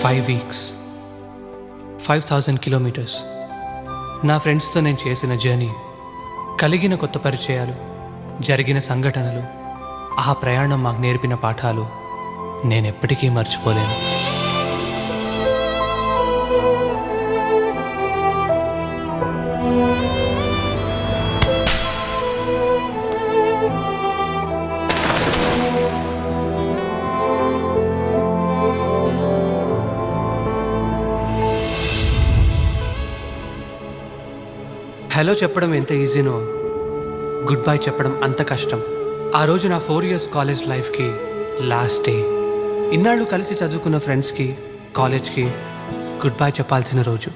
5 weeks, 5,000 kilometers. నా ఫ్రెండ్స్తో నేను చేసిన జర్నీ, కలిగిన కొత్త పరిచయాలు, జరిగిన సంఘటనలు, ఆ ప్రయాణం మాకు నేర్పిన పాఠాలు నేనెప్పటికీ మర్చిపోలేను. హలో చెప్పడం ఎంత ఈజీనో గుడ్ బై చెప్పడం అంత కష్టం. ఆ రోజు నా 4 years కాలేజ్ లైఫ్కి లాస్ట్ డే. ఇన్నాళ్ళు కలిసి చదువుకున్న ఫ్రెండ్స్కి, కాలేజ్కి గుడ్ బై చెప్పాల్సిన రోజు.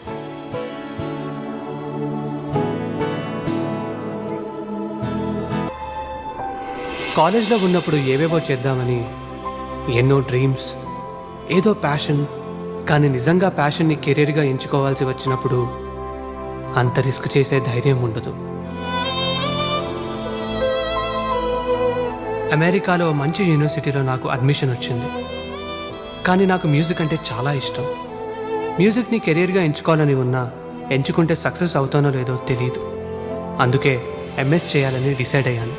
కాలేజ్లో ఉన్నప్పుడు ఏవేవో చేద్దామని ఎన్నో డ్రీమ్స్, ఏదో ప్యాషన్. కానీ నిజంగా ప్యాషన్ని కెరీర్గా ఎంచుకోవాల్సి వచ్చినప్పుడు అంత రిస్క్ చేసే ధైర్యం ఉండదు. అమెరికాలో మంచి యూనివర్సిటీలో నాకు అడ్మిషన్ వచ్చింది. కానీ నాకు మ్యూజిక్ అంటే చాలా ఇష్టం. మ్యూజిక్ని కెరీర్గా ఎంచుకోవాలని ఉన్నా ఎంచుకుంటే సక్సెస్ అవుతానో లేదో తెలియదు. అందుకే ఎంఎస్ చేయాలని డిసైడ్ అయ్యాను.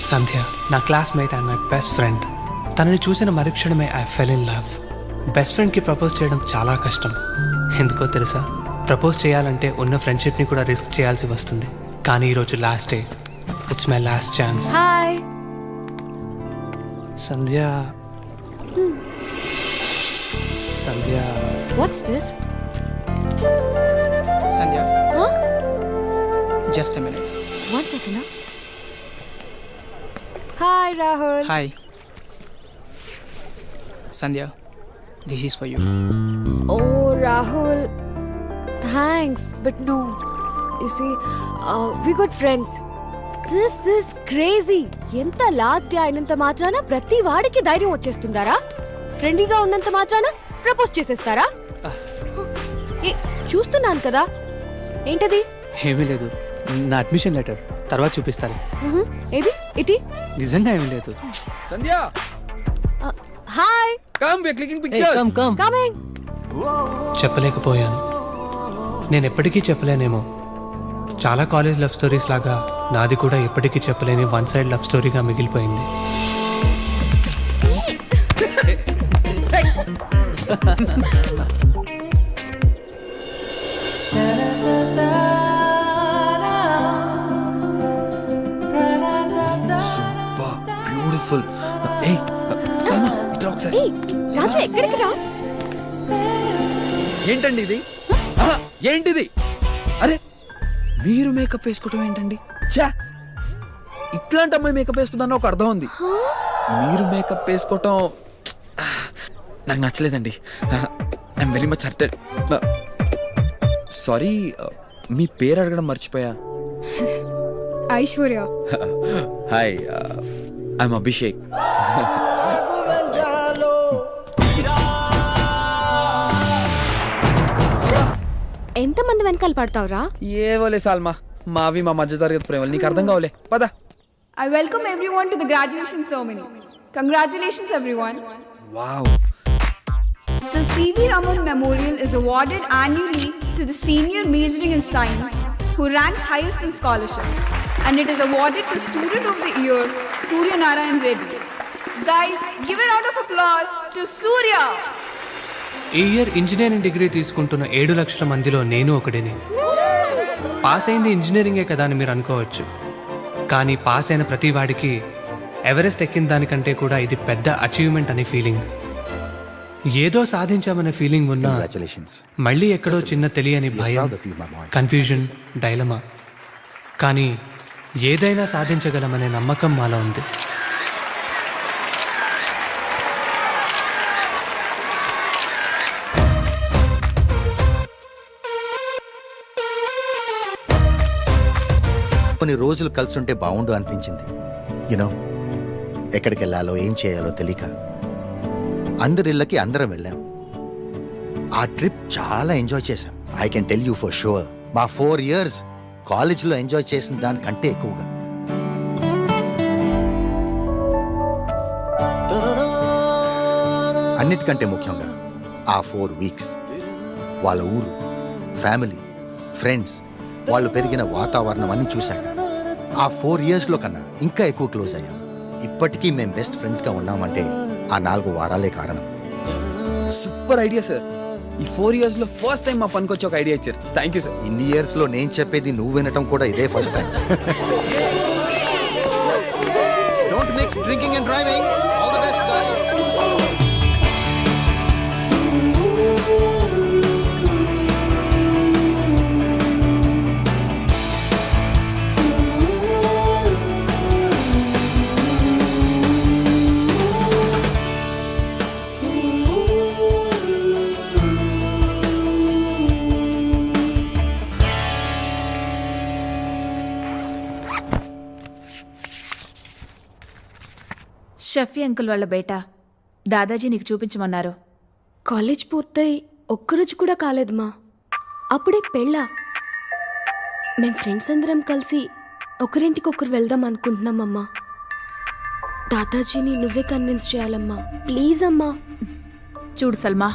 సంధ్య నా classmate and my best friend. తనని చూసిన మరుక్షణమే I fell in love. Best ఫ్రెండ్కి ప్రపోజ్ చేయడం చాలా కష్టం. ఎందుకో తెలుసా? ప్రపోజ్ చేయాలంటే ఉన్న ఫ్రెండ్షిప్ని కూడా రిస్క్ చేయాల్సి వస్తుంది. కానీ ఈరోజు last day. It's my last chance. Hi Sandhya. Sandhya. What's this? Sandhya, Huh? just a minute. 1 second. Hi Rahul. Hi. Sandhya, this is for you. Oh Rahul, thanks, but no. You see, we good friends. This is crazy. ఎంత last day అయినంత మాత్రాన ప్రతి వాడికి ధైర్యం వచ్చేస్తుందారా? ఫ్రెండ్లీగా ఉన్నంత మాత్రాన propose చేసేస్తారా? చూస్తున్నాను కదా, ఏంటది? ఏమీ లేదు, నా అడ్మిషన్ లెటర్. తర్వాత చూపిస్తాను. ఏది ఇటీ? నిజంగా ఏమీ లేదు. Sandhya, hi. come, we are clicking pictures. Hey, come. Coming. చెప్పలేకపోయాను. నేను ఎప్పటికీ చెప్పలేనేమో. చాలా కాలేజ్ లవ్ స్టోరీస్ లాగా నాది కూడా ఎప్పటికీ చెప్పలేని వన్ సైడ్ లవ్ స్టోరీగా మిగిలిపోయింది. Super beautiful. Hey, Salma, ఇట్రా ఒకసారి. ఏయ్ రాజు, ఎక్కడికి రా? ఏంటండి ఇది? ఏంటిది? అరే మీరు మేకప్ వేసుకోవటం ఏంటండి? ఛా, ఇట్లాంటి అమ్మాయి మేకప్ వేస్తుందన్న ఒక అర్థం ఉంది. మీరు మేకప్ వేసుకోవటం నాకు నచ్చలేదండి. I'm very much hurted. Sorry, మీ పేరు అడగడం మర్చిపోయా. ఐశ్వర్య. Hi, I'm Abhishek. ఎంతమంది వెనకాల పడతావురా? ఏవోలే సాల్మా, మావి మా మధ్య తరగతి ప్రేమలు నీకు అర్థం కావలే. పద. I welcome everyone to the graduation ceremony. Congratulations, everyone. Wow. So, C.V. Raman Memorial is awarded annually to the senior majoring in science who ranks highest in scholarship, and it is awarded to Student of the Year, Surya Narayan Reddy. Guys, give a round of applause to Surya. ఈ year engineering degree తీసుకుంటున్న 7 లక్షల మందిలో నేను ఒకడిని. Pass అయింది ఇంజనీరింగే కదా అని మీరు అనుకోవచ్చు. కానీ పాస్ అయిన ప్రతి వాడికి ఎవరెస్ట్ ఎక్కిన దానికంటే కూడా ఇది పెద్ద అచీవ్మెంట్ అనే ఫీలింగ్. ఏదో సాధించామనే ఫీలింగ్ ఉన్నా మళ్ళీ ఎక్కడో చిన్న తెలియని భయం, కన్ఫ్యూజన్, డైలమా. కానీ ఏదైనా సాధించగలమనే నమ్మకం మాలో ఉంది. కొన్ని రోజులు కలిసుంటే బాగుండు అనిపించింది. యునో, ఎక్కడికి వెళ్ళాలో ఏం చేయాలో తెలియక అందరిళ్ళకి అందరం వెళ్ళాం. ఆ ట్రిప్ చాలా ఎంజాయ్ చేశాం. I can tell you for sure, మా 4 years కాలేజీలో ఎంజాయ్ చేసిన దానికంటే ఎక్కువగా. అన్నిటికంటే ముఖ్యంగా ఆ 4 weeks వాళ్ళ ఊరు, ఫ్యామిలీ, ఫ్రెండ్స్, వాళ్ళు పెరిగిన వాతావరణం అన్ని చూశాక ఆ 4 yearsలో కన్నా ఇంకా ఎక్కువ క్లోజ్ అయ్యాం. ఇప్పటికీ మేము బెస్ట్ ఫ్రెండ్స్గా ఉన్నామంటే ఆ 4 వారాలే కారణం. Super idea sir. ఈ 4 years లో ఫస్ట్ టైం మా పనికి వచ్చి ఒక ఐడియా ఇచ్చారు. Thank you sir. ఇన్ని ఇయర్స్లో నేను చెప్పేది నువ్వు వినటం కూడా ఇదే first time. Don't mix drinking and driving. All the best guys. Shafi uncle వాళ్ళ బేటా దాదాజీ నీకు చూపించమన్నారు. కాలేజ్ పూర్తయి ఒక్కరోజు కూడా కాలేదమ్మా, అప్పుడే పెళ్ళా. మేం ఫ్రెండ్స్ అందరం కలిసి ఒకరింటికొకరు వెళ్దాం అనుకుంటున్నామమ్మా. దాదాజీని నువ్వే కన్విన్స్ చేయాలమ్మా, ప్లీజ్ అమ్మా. చూడు సల్మా,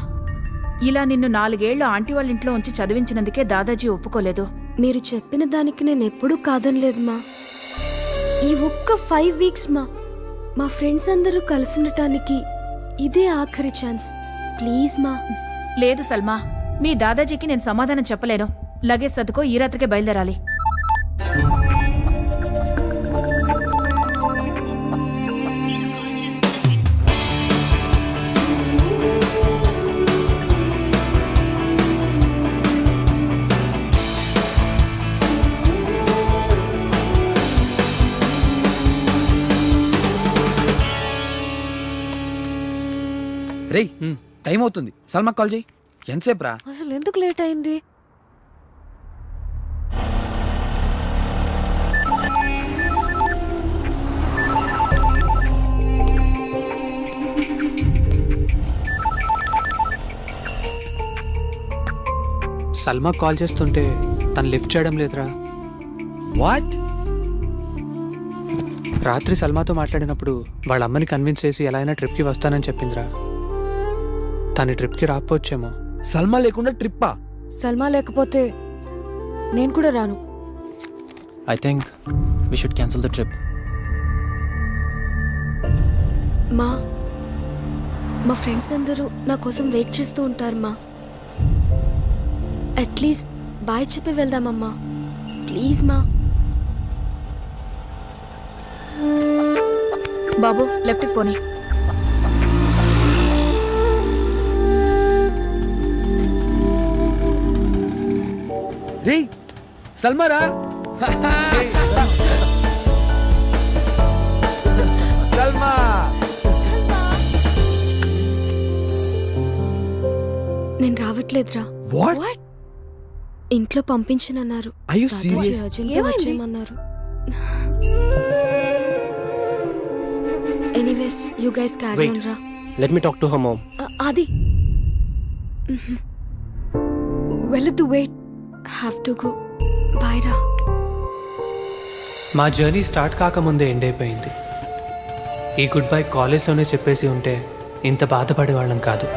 ఇలా నిన్ను 4 ఏళ్లు ఆంటీ వాళ్ళ ఇంట్లో ఉంచి చదివించినందుకే దాదాజీ ఒప్పుకోలేదు. మీరు చెప్పిన దానికి నేను ఎప్పుడూ కాదనలేదమ్మా. ఈ ఒక్క 5 weeks మా ఫ్రెండ్స్ అందరూ కలిసినటానికి ఇదే ఆఖరి ఛాన్స్, ప్లీజ్ మా. లేదు సల్మా, మీ దాదాజీకి నేను సమాధానం చెప్పలేను. లగేజ్ సర్దుకో, ఈ రాత్రికే బయలుదేరాలి. రేయ్, టైం అవుతుంది. సల్మాక్ కాల్ చేయి. ఎంతసేపు రా? అసలు ఎందుకు లేట్ అయింది? సల్మా కాల్ చేస్తుంటే తను లిఫ్ట్ చేయడం లేదురా. వాట్? రాత్రి సల్మాతో మాట్లాడినప్పుడు వాళ్ళ అమ్మని కన్విన్స్ చేసి ఎలా అయినా ట్రిప్కి వస్తానని చెప్పిందిరా. తను ట్రిప్కి రాకపోవచ్చేమో. సల్మా లేకుండా ట్రిప్పా? సల్మా లేకపోతే నేను కూడా రాను. I think we should cancel the trip. మా ఫ్రెండ్స్ అందరూ నా కోసం వెయిట్ చేస్తూ ఉంటారు మా. అట్లీస్ట్ బాయ్ చెప్పి వెళ్దామమ్మా, ప్లీజ్ మా. బాబు, లెఫ్ట్కి పోనీ. రేయ్, సల్మా రా. సల్మా. నేను రావట్లేదురా. వాట్? ఇంట్లో పంపించనన్నారు. Are you serious? వచ్చేయమన్నారు. Anyways, you guys carry on రా. Let me talk to her mom. అది వెళ్ళొద్దు, wait. Have to go. Bye రా. మా జర్నీ స్టార్ట్ కాకముందే ఎండ్ అయిపోయింది. ఈ గుడ్ బై కాలేజ్లోనే చెప్పేసి ఉంటే ఇంత బాధపడేవాళ్ళం కాదు.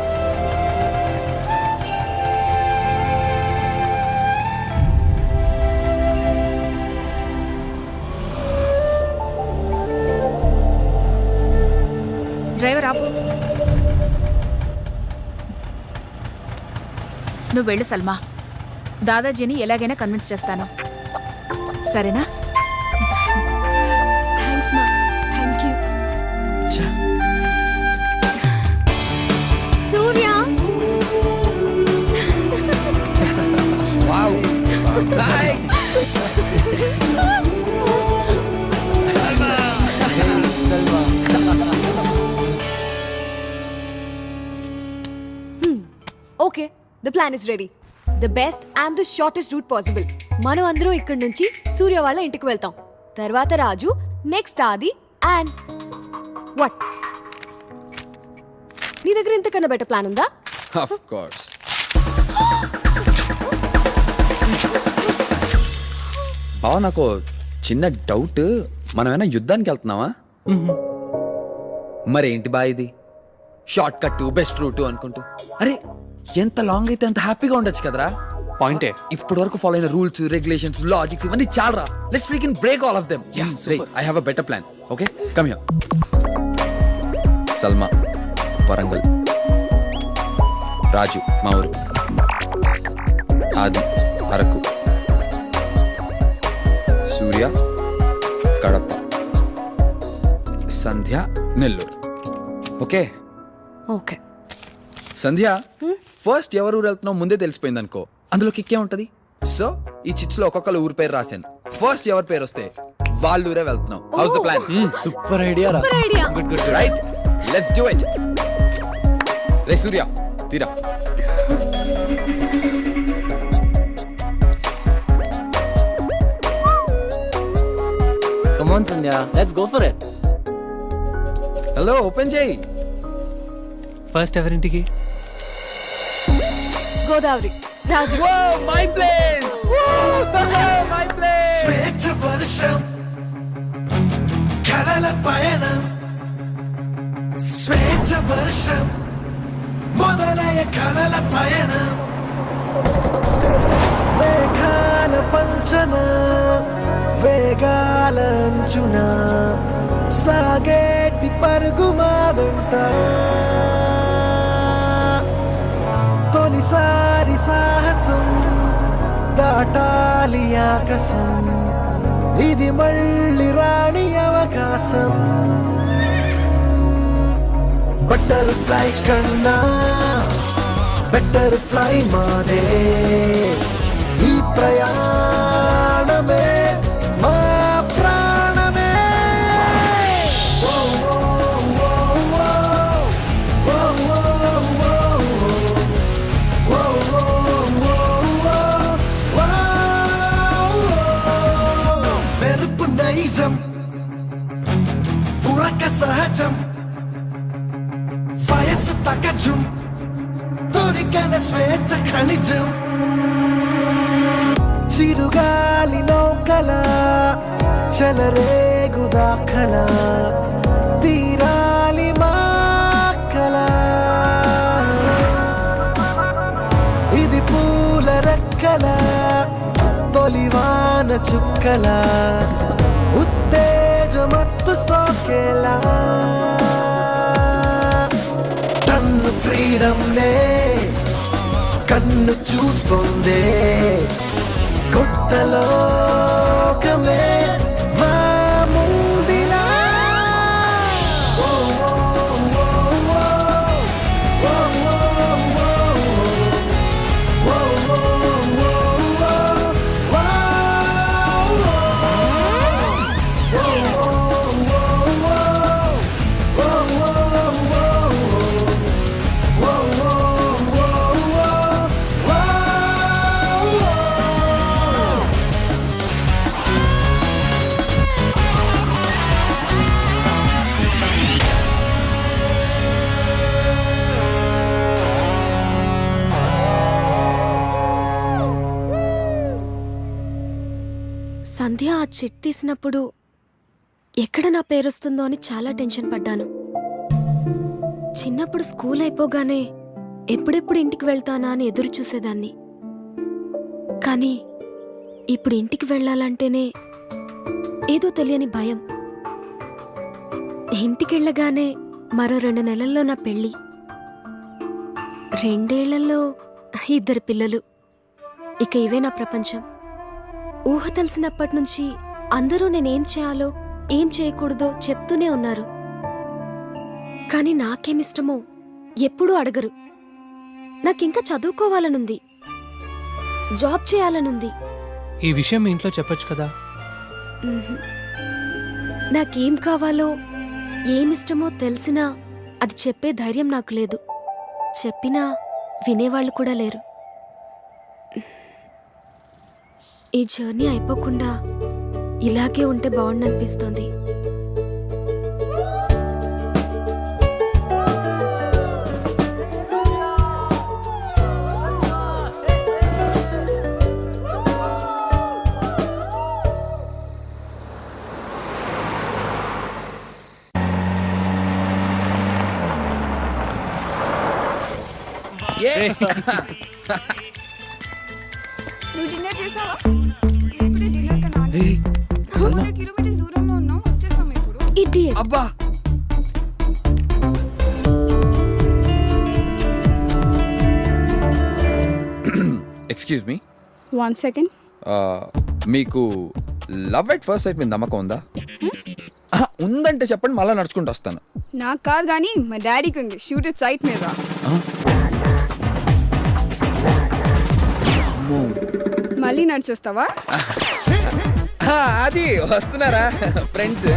డ్రైవర్ ఆపు. నువ్వు వెళ్ళు సల్మా. దాదాజీని ఎలాగైనా కన్విన్స్ చేస్తాను, సరేనా? థ్యాంక్స్ మా. Thank you. Surya. Wow. Hi. Okay, the plan is ready. The best and the shortest route possible. మనం అందరం ఇక్కడి నుంచి సూర్య వాళ్ళ ఇంటికి వెళ్తాం. తర్వాత Raju, next Aadi and what? నీ దగ్గర ఇంతకన్నా బెటర్ ప్లాన్ ఉందా? Of course. బావ, నాకు చిన్న డౌట్. మనమేనా యుద్ధానికి వెళ్తున్నావా? మరేంటి బా ఇది షార్ట్ కట్ బెస్ట్ రూట్ అనుకుంటూ? అరే ఎంత లాంగ్ అయితే అంత హ్యాపీగా ఉండొచ్చు కదరా. పాయింటే. ఇప్పటి వరకు ఫాలో అయిన రూల్స్, రెగ్యులేషన్స్, లాజిక్స్ ఇవన్నీ చాలరా. Let's freaking break all of them. I have a better plan. Okay, come here. Salma Warangal, Raju మా ఊరు, Adi Araku, Surya Kadapa, Sandhya Nellore. Okay okay. Sandhya, first ఎవరు ఊరు వెళ్తున్నావు ముందే తెలిసిపోయింది అనుకో, అందులో కిక్కే ఉంటది. సో ఈ చిట్స్ లో ఒక్కొక్కరు ఊరి పేరు రాశాను. ఫస్ట్ ఎవరి పేరు వస్తే వాళ్ళ ఊరే వెళ్తున్నాం. How's the plan? Super idea రా. Good good. Right, let's do it. రే సూర్య, తీరా. Come on, Sandhya. Let's go for it. Hello, open చేయి. ఫస్ట్ ఎవరింటికి? Godavari, Raju. My place, my place. స్వేచ్ఛ వర్షం, కలల పయనం, స్వేచ్ఛ వర్షం మొదలయ కలల పయనం, మేఘాల పంచన వేగాల అంచున సాగేటి పరుగు మాదంట, తొలిసారి సాహసం దాటాలి ఆకాశం, ఇది మళ్ళీ రాని అవకాశం. బటర్ఫ్లై కన్నా బటర్ఫ్లై మాదే, ఈ ప్రయాణమే మా ప్రాణమే. ఓ, ఓ, ఓ, ఓ, ఓ, ఓ, ఓ, ఓ, ఓ, ఓ. మెరుపు నైజం, ఉరక సహజం, వయసు తగజం, దొరికన స్వేచ్ఛ ఖనిజం, చిరుగాలి నౌకల చలరేగు దాఖల, తీరాలి మాకల, ఇది పూల రెక్కల తొలివాన చుక్కల, ఉత్తేజమత్తు సోకేలా, టన్ను ఫ్రీడమ్ నే కన్ను చూస్తోందే, కొత్త లోకమే మా ముందిలా. ఓ, ఓ, ఓ, ఓ, ఓ, ఓ, ఓ, ఓ, సంధ్య ఆ చిట్ తీసినప్పుడు ఎక్కడ నా పేరొస్తుందో అని చాలా టెన్షన్ పడ్డాను. చిన్నప్పుడు స్కూల్ అయిపోగానే ఎప్పుడెప్పుడు ఇంటికి వెళ్తానా అని ఎదురు చూసేదాన్ని. కానీ ఇప్పుడు ఇంటికి వెళ్ళాలంటేనే ఏదో తెలియని భయం. ఇంటికెళ్ళగానే మరో 2 నెలల్లో నా పెళ్ళి, 2 ఏళ్లలో 2 పిల్లలు. ఇక ఇవే నా ప్రపంచం. ఊహ తెలిసినప్పటి నుంచి అందరూ నేనేం చేయాలో ఏం చేయకూడదో చెప్తూనే ఉన్నారు. కానీ నాకేమిష్టమో ఎప్పుడూ అడగరు. నాకింకా చదువుకోవాలనుంది, జాబ్ చేయాలనుంది. ఈ విషయం మీ ఇంట్లో చెప్పొచ్చు కదా. నాకేం కావాలో ఏమిష్టమో తెలిసినా అది చెప్పే ధైర్యం నాకు లేదు. చెప్పినా వినేవాళ్ళు కూడా లేరు. ఈ జర్నీ అయిపోకుండా ఇలాగే ఉంటే బాగుండనిపిస్తుంది. నువ్వు డిన్నర్ చేసావా? ఇప్పుడే డిన్నర్ కన్నా 200 కిలోమీటర్స్ దూరంలో ఉన్నాం, వచ్చేసాం ఇప్పుడు. ఇడియట్. అబ్బా ఎక్స్క్యూజ్ మీ, 1 second. మీకు లవ్ ఎట్ ఫస్ట్ సైట్ మీద నమ్మకం ఉందా? ఉందంటే చెప్పండి, మళ్ళీ నడుచుకుంటూ వస్తాను. నాకు కాదు కానీ మా డాడీకి ఉంది. షూట్ ఇట్ సైట్ మీద. మళ్ళీ నడిచొస్తావా? అది వస్తున్నారా ఫ్రెండ్స్?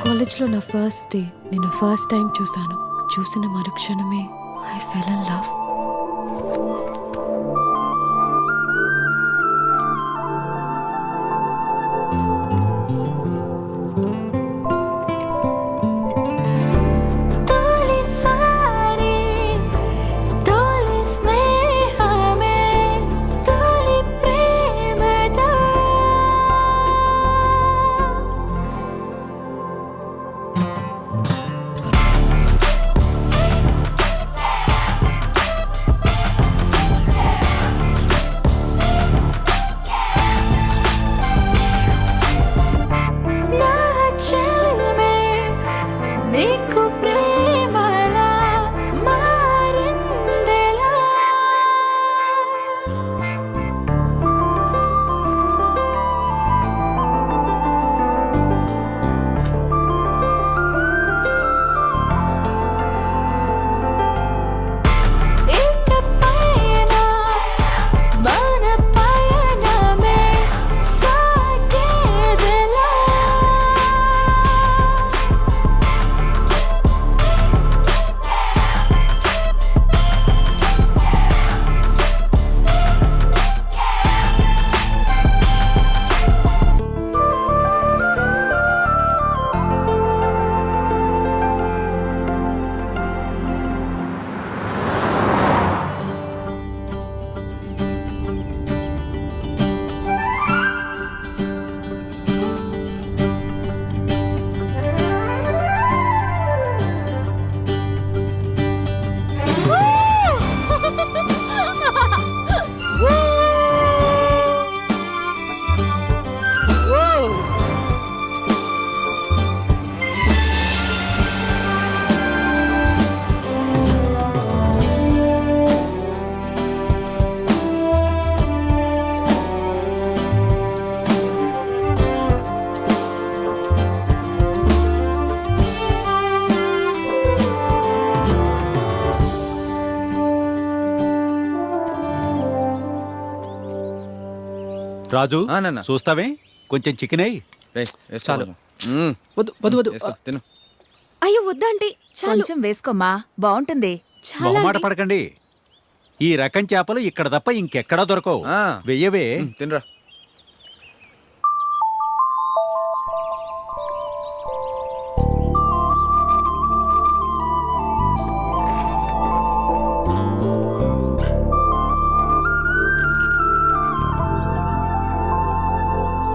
కాలేజ్లో నా ఫస్ట్ డే నేను ఫస్ట్ టైం చూశాను. చూసిన మరుక్షణమే ఐ ఫెల్ ఇన్ లవ్. రాజు ఆ, నాన్న. చూస్తావే కొంచెం చికెన్ అయ్యి. చాలు. వద్దు వద్దు వద్దు, తిను. అయ్యో వద్దండి, చాలు. కొంచెం వేసుకోమ్మా, బాగుంటుంది. చాలా మొహమాట అండి. పడకండి. ఈ రకం చేపలు ఇక్కడ తప్ప ఇంకెక్కడా దొరకవు. ఆ. వెయ్యవే. తినరా.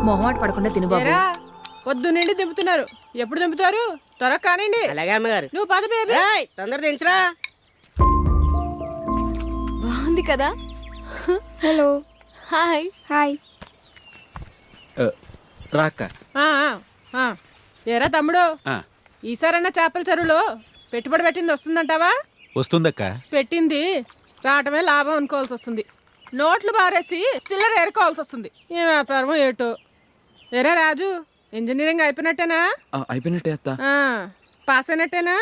మొహమాట పడకుండా తిను బాబు. పొద్దు నుండి దింపుతున్నారు, ఎప్పుడు దింపుతారు? త్వరగా కానివ్వండి. అలాగే అమ్మగారు. నువ్వు పద బేబీ. తొందర దించరా. బాగుంది కదా. హలో. హాయ్. హాయ్. రాక్క. ఆ, ఆ, ఆ. ఏరా తమ్ముడు, ఆ, ఈసారన్నా చేపల చెరువులో పెట్టుబడి పెట్టింది వస్తుందంటావా? వస్తుందక్క. పెట్టింది రావటమే లాభం అనుకోవాల్సి వస్తుంది. నోట్లు బారేసి చిల్లర ఏరుకోవాల్సి వస్తుంది. ఏ వ్యాపారం ఏటో. ఏరా రాజు, ఇంజనీరింగ్ అయిపోయినట్టేనా? అయిపోయినట్టే అత్త. ఆ, పాస్ అయినట్టేనా?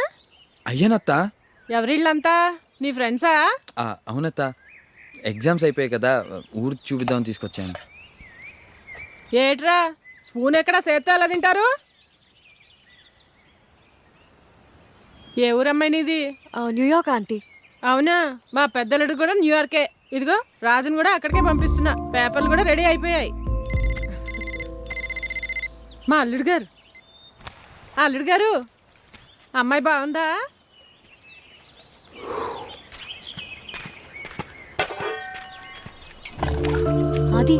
అయ్యానత్త. ఎవరిళ్ళంతా నీ ఫ్రెండ్సా? అవునత్త. ఎగ్జామ్స్ అయిపోయాయి కదా, ఊరు చూపిద్దామని తీసుకొచ్చాను. ఏట్రా స్పూన్ ఎక్కడ చేత్తో ఎలా తింటారు? ఏ ఊరమ్మాయి నీది? New York aunty. అవునా, మా పెద్దలుడు కూడా న్యూయార్కే. ఇదిగో రాజును కూడా అక్కడికే పంపిస్తున్నా. పేపర్లు కూడా రెడీ అయిపోయాయి. మా అల్లుడు గారు, అల్లుడు గారు, అమ్మాయి బాగుందా? అది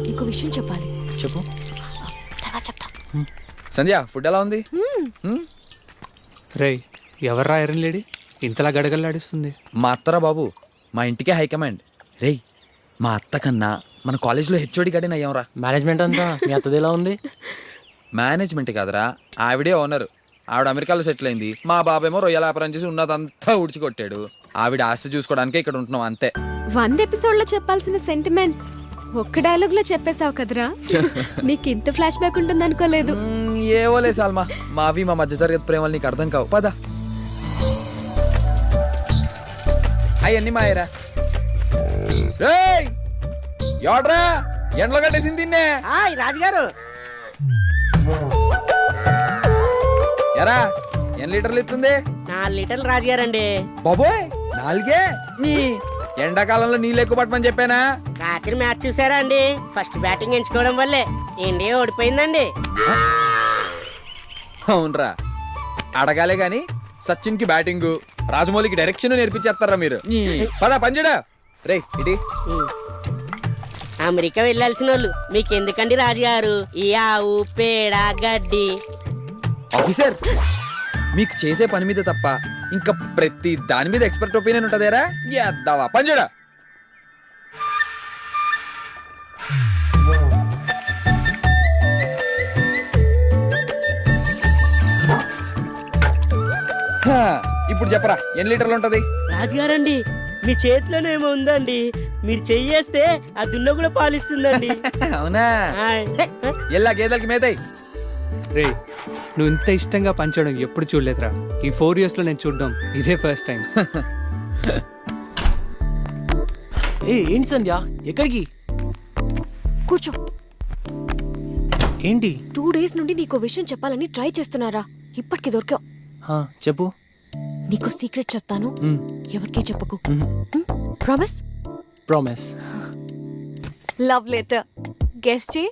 నీకు విషయం చెప్పాలి. చెప్పు. తర్వాత చెప్తా. సంధ్య, ఫుడ్ ఎలా ఉంది? రేయ్, ఎవర్రా ఐరన్ లేడీ ఇంతలా గడగల్లాడిస్తుంది? మా అత్తరా బాబు, మా ఇంటికే హైకమాండ్. రేయ్, మా అత్త కన్నా మన కాలేజ్లో హెచ్ఓడి గడిని అయ్యాంరా. మేనేజ్మెంట్ అంతా మీ అత్తది ఎలా ఉంది? మేనేజ్మెంట్ కాదురా, ఆవిడే ఓనర్. ఆవిడ అమెరికాలో సెటిల్ అయింది. మా బాబేమో రొయ్యల వ్యాపారం చేసి ఉన్నదంతా ఊడ్చికొట్టాడు. ఆవిడ ఆస్తి చూసుకోవడానికే ఇక్కడ ఉంటున్నాం అంతే. 100 ఎపిసోడ్లో చెప్పాల్సిన సెంటిమెంట్ ఒక్క డైలాగ్ లో చెప్పేశావు కదరా. నీకు ఇంత ఫ్లాష్ బ్యాక్ ఉంటుంది అనుకోలేదు. ఏవోలే సాల్మా, మావి మా మధ్య తరగతి ప్రేమలు నీకు అర్థం కావు. పద. అవన్నీ మాయరా. రేయ్, ఎవడ్రా ఎండలో కట్టేసింది తిన్నే? రాజుగారు, ఎరా ఎన్ని లీటర్లు ఇస్తుంది? 4 లీటర్లు రాజుగారండి. బాబోయ్, 4? నీ ఎండాకాలంలో నీళ్ళు ఎక్కువ పట్టమని చెప్పానా? రాత్రి మ్యాచ్ చూసారా అండి? ఫస్ట్ బ్యాటింగ్ ఎంచుకోవడం వల్లే ఇండియా ఓడిపోయిందండి. అవునరా, అడగాలే గాని సచిన్ కి బ్యాటింగ్, రాజమౌళికి డైరెక్షన్ నేర్పించేస్తారా మీరు? పద పంజడా. రే ఇటీ. అమెరికా వెళ్ళాల్సిన వాళ్ళు మీకెందుకండి రాజుగారు ఈ ఆవు పేడ గడ్డి? ఆఫీసర్, మీకు చేసే పని మీద తప్ప ఇంకా ప్రతి దాని మీద ఎక్స్పర్ట్ ఒపీనియన్ ఉంటదేరా? ఎద్దావా పంజడా. ఇప్పుడు చెప్పరా, ఎన్ని లీటర్లు ఉంటది? రాజుగారండి, మీ చేతిలోనేమో ఉందండి. మీరు చెయ్యేస్తే ఆ దున్న కూడా పాలిస్తుందండి. అవునా? హాయ్. ఎల్లా గేదెలకి మేతాయి. రే, నువ్వు ఇంత ఇష్టంగా పంచడం ఎప్పుడు చూడలేదురా. ఈ 4 years లో నేను చూడడం ఇదే ఫస్ట్ టైం. ఏ ఏంటి సంధ్య, ఎక్కడికి? కూర్చో. ఏంటి? 2 days నుండి నీకు విషయం చెప్పాలని ట్రై చేస్తున్నారా, ఇప్పటికి దొరికావు. చెప్పు. నీకు సీక్రెట్ చెప్తాను, ఎవరికీ చెప్పకు. Promise? Promise. Love letter guess చే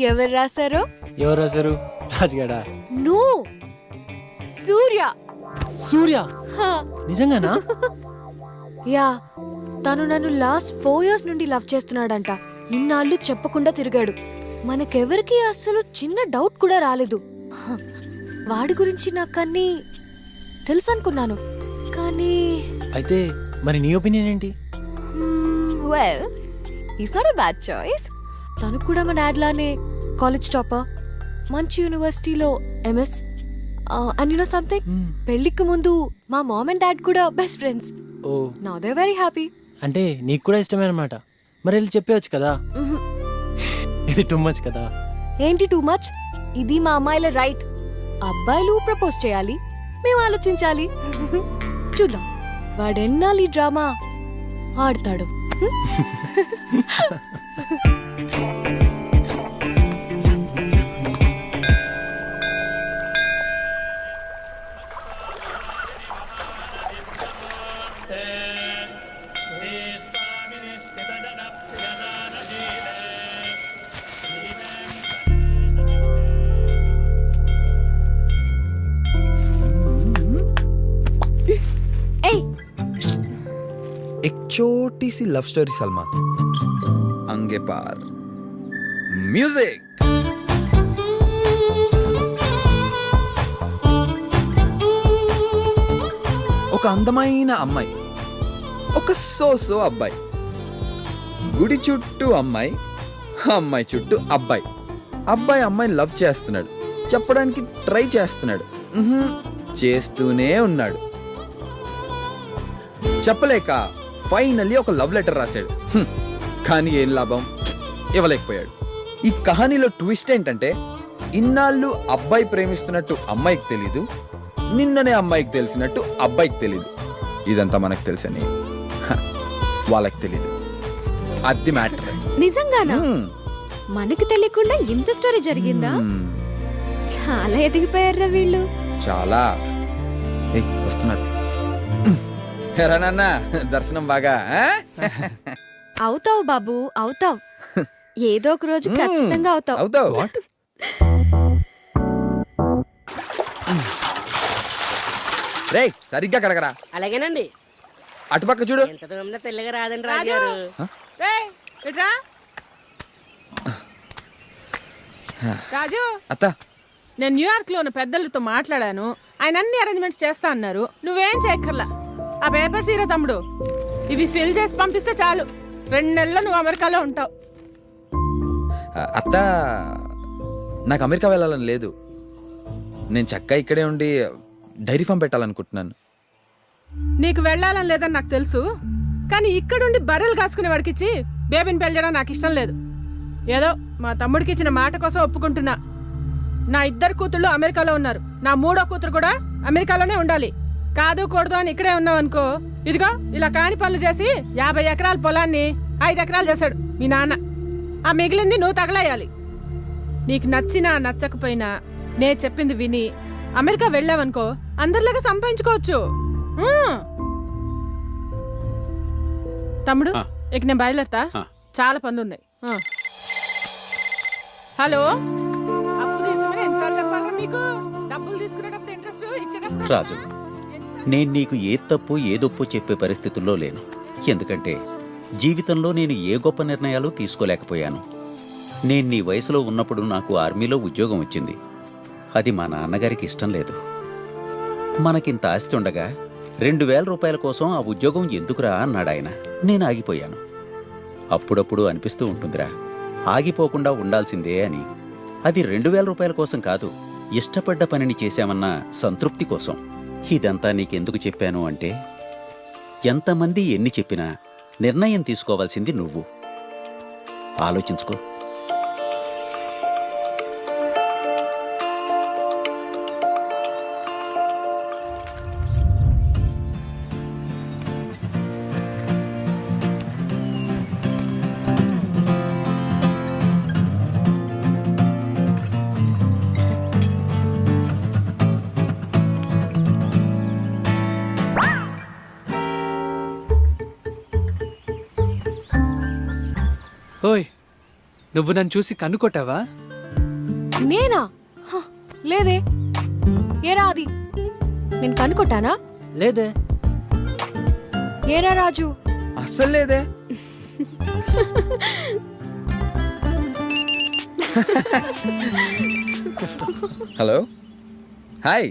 ఎవరు రాశారో? ఎవరు రాశారు? రాజుగాడా? నో, సూర్య. సూర్య? నిజంగానా? యా, తను నన్ను లాస్ట్ 4 years నుండి లవ్ చేస్తున్నాడంట. ఇన్నాళ్ళు చెప్పకుండా తిరిగాడు. మనకెవరికి అసలు చిన్న డౌట్ కూడా రాలేదు. వాడి గురించి నాకన్నీ తెలుసు అనుకున్నాను, కానీ అయితే మరి నీ ఒపీనియన్ ఏంటి? Well, is not a bad choice. తను కూడా మా డాడ్ లానే కాలేజ్ టాపర్, మంచి యూనివర్సిటీలో MS. And you know something, పెళ్లికి ముందు మా మామ్ అండ్ డాడ్ కూడా best friends. Oh, now they very happy. అంటే నీకు కూడా ఇష్టమే అనమాట. మరి వెళ్ళి చెప్పేవచ్చు కదా. ఇది టూ మచ్ కదా. ఏంటి టూ మచ్? ఇది మా అమ్మాయిల రైట్. అబ్బాయిలు ప్రపోజ్ చేయాలి, మేము ఆలోచించాలి. చూద్దాం వాడెన్నాళ్ళు ఈ డ్రామా ఆడతాడు. एक छोटी सी लव स्टोरी सलमा. अंगे पार. म्यूजिक. ఒక అందమైన అమ్మాయి, ఒక సోసో అబ్బాయి. గుడి చుట్టూ అమ్మాయి, అమ్మాయి చుట్టూ అబ్బాయి. అబ్బాయి అమ్మాయిని లవ్ చేస్తున్నాడు, చెప్పడానికి ట్రై చేస్తున్నాడు, చేస్తూనే ఉన్నాడు. చెప్పలేక ఫైనల్లీ ఒక లవ్ లెటర్ రాశాడు. కానీ ఏం లాభం, ఇవ్వలేకపోయాడు. ఈ కహానీలో ట్విస్ట్ ఏంటంటే, ఇన్నాళ్ళు అబ్బాయి ప్రేమిస్తున్నట్టు అమ్మాయికి తెలీదు, నిన్ననే అమ్మాయికి తెలిసినట్టు అబ్బాయికి తెలీదు. ఇదంతా మనకు తెలుసని వాళ్ళకి తెలీదు. అది మ్యాటర్. నిజంగానా? మనకు తెలియకుండా ఇంత స్టోరీ జరిగిందా? చాలా ఎదిగిపోయారా వీళ్ళు. చాలా. ఏయ్, వస్తున్నారు. ఎరా నాన్న, దర్శనం బాగా ఆ? అవుతావు బాబు, అవుతావు. ఏదో ఒక రోజు ఖచ్చితంగా అవుతావు. అవుతావు. రేయ్, సరిగ్గా కడగరా. అలాగేనండి. అటుపక్క చూడు. ఎంత దూరంలో తెల్లగా రాదండి రాజుగారు. రేయ్, ఇట్రా. రాజు, అత్త, నేను న్యూయార్క్ లో ఉన్న పెద్దలతో మాట్లాడాను. ఆయన అన్ని అరేంజ్మెంట్స్ చేస్తా అన్నారు. నువ్వేం చేయక్కర్లా. ఆ పేపర్స్ ఇరా తమ్ముడు. ఇవి ఫిల్ చేసి పంపిస్తే చాలు. 2 నెలల్లో నువ్వు అమెరికాలో ఉంటావు. అత్త, నాకు అమెరికా వెళ్ళాలని లేదు. నేను చక్కగా ఇక్కడే ఉండి డైరీ ఫామ్ పెట్టాలనుకుంటున్నాను. నీకు వెళ్ళాలని లేదని నాకు తెలుసు, కానీ ఇక్కడుండి బర్రెలు కాసుకునే వాడికిచ్చి బేబీని పెళ్ళడం నాకు ఇష్టం లేదు. ఏదో మా తమ్ముడికి ఇచ్చిన మాట కోసం ఒప్పుకుంటున్నా. నా 2 కూతుళ్ళు అమెరికాలో ఉన్నారు. నా 3వ కూతురు కూడా అమెరికాలోనే ఉండాలి. కాదు కూడదు అని ఇక్కడే ఉన్నావు అనుకో, ఇదిగో ఇలా కాని పనులు చేసి 50 ఎకరాల పొలాన్ని 5 ఎకరాలు చేశాడు మీ నాన్న. ఆ మిగిలింది నువ్వు తగలేయాలి. నీకు నచ్చినా నచ్చకపోయినా నే చెప్పింది విని అమెరికా వెళ్ళావనుకో, అందరిలాగా సంపాదించుకోవచ్చు. తమ్ముడు, ఇక నేను బయలుదేరతా. చాలా పనులు ఉన్నాయి. హలో, అప్పు తీర్చమని ఎన్నిసార్లు చెప్పాలరా మీకు? డబ్బులు తీసుకునేటప్పుడు ఇంట్రెస్ట్ ఇచ్చేటప్పుడు. రాజు, నేను నీకు ఏ తప్పు ఏదొప్పు చెప్పే పరిస్థితుల్లో లేను. ఎందుకంటే జీవితంలో నేను ఏ గొప్ప నిర్ణయాలు తీసుకోలేకపోయాను. నేను నీ వయసులో ఉన్నప్పుడు నాకు ఆర్మీలో ఉద్యోగం వచ్చింది. అది మా నాన్నగారికి ఇష్టం లేదు. మనకింత ఆస్తి ఉండగా 2000 రూపాయల కోసం ఆ ఉద్యోగం ఎందుకురా అన్నాడు ఆయన. నేను ఆగిపోయాను. అప్పుడప్పుడు అనిపిస్తూ ఉంటుందిరా, ఆగిపోకుండా ఉండాల్సిందే అని. అది 2000 రూపాయల కోసం కాదు, ఇష్టపడ్డ పనిని చేశామన్న సంతృప్తి కోసం. ఇదంతా నీకెందుకు చెప్పాను అంటే, ఎంతమంది ఎన్ని చెప్పినా నిర్ణయం తీసుకోవాల్సింది నువ్వు. ఆలోచించుకో. ఓయ్, నువ్వు నన్ను చూసి కన్నుకొట్టావా? నేనా? లేదే. ఏరా అది, నేను కనుకొట్టానా? లేదే. ఏరా రాజు? అస్సలు లేదే. Hello, hi.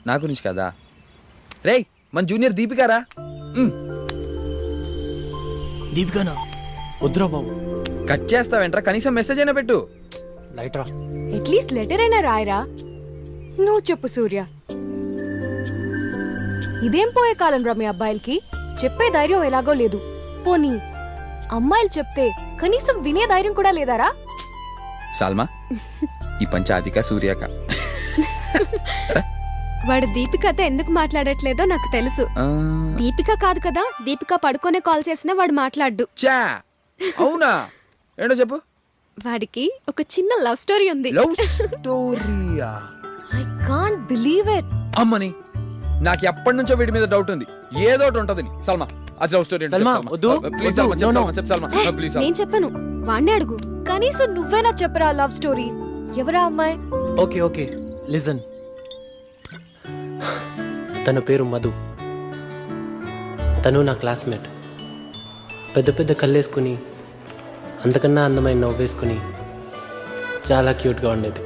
నా గురించి కదా. రేయ్, మన జూనియర్ దీపికారా? దీపికానా? వద్దురా బాబు. కట్ చేస్తావేంట్రా? కనీసం మెసేజ్ అయినా పెట్టు. లైట్రా. అట్లీస్ట్ లెటర్ అయినా రాయరా. నువ్వు చెప్పు సూర్య, ఇదేం పోయే కాలం రా మీ అబ్బాయిలకి? చెప్పే ధైర్యం ఎలాగో లేదు. పోనీ అమ్మాయిలు చెప్తే కనీసం వినే ధైర్యం కూడా లేదారా? సాల్మా, ఈ పంచాదిక సూర్యక. వాడు దీపికతో ఎందుకు మాట్లాడట్లేదో నాకు తెలుసు. దీపిక కాదు కదా, దీపిక పడుకోనే కాల్ చేసినా వాడు మాట్లాడ్డు. చా, అవునా? ఏంటో చెప్పు. వాడికి ఒక చిన్న లవ్ స్టోరీ ఉంది. లవ్ స్టోరీయా? I can't believe it. అమ్మని, నాకు ఎప్పటి నుంచో వీడి మీద డౌట్ ఉంది. ఏదో ఒకటి ఉంటది. సల్మా, అది లవ్ స్టోరీ. సల్మా, వద్దు. ప్లీజ్ సల్మా, చెప్పు సల్మా, ప్లీజ్. నేను చెప్పను, వాణ్ణి అడుగు. కనీసం నువ్వేనా చెప్పరా లవ్ స్టోరీ. ఎవరా అమ్మాయి? Okay okay, listen. తన పేరు మధు. తను నా క్లాస్మేట్. పెద్ద పెద్ద కళ్ళేసుకుని, అంతకన్నా అందమైన నవ్వేసుకుని చాలా క్యూట్గా ఉండేది.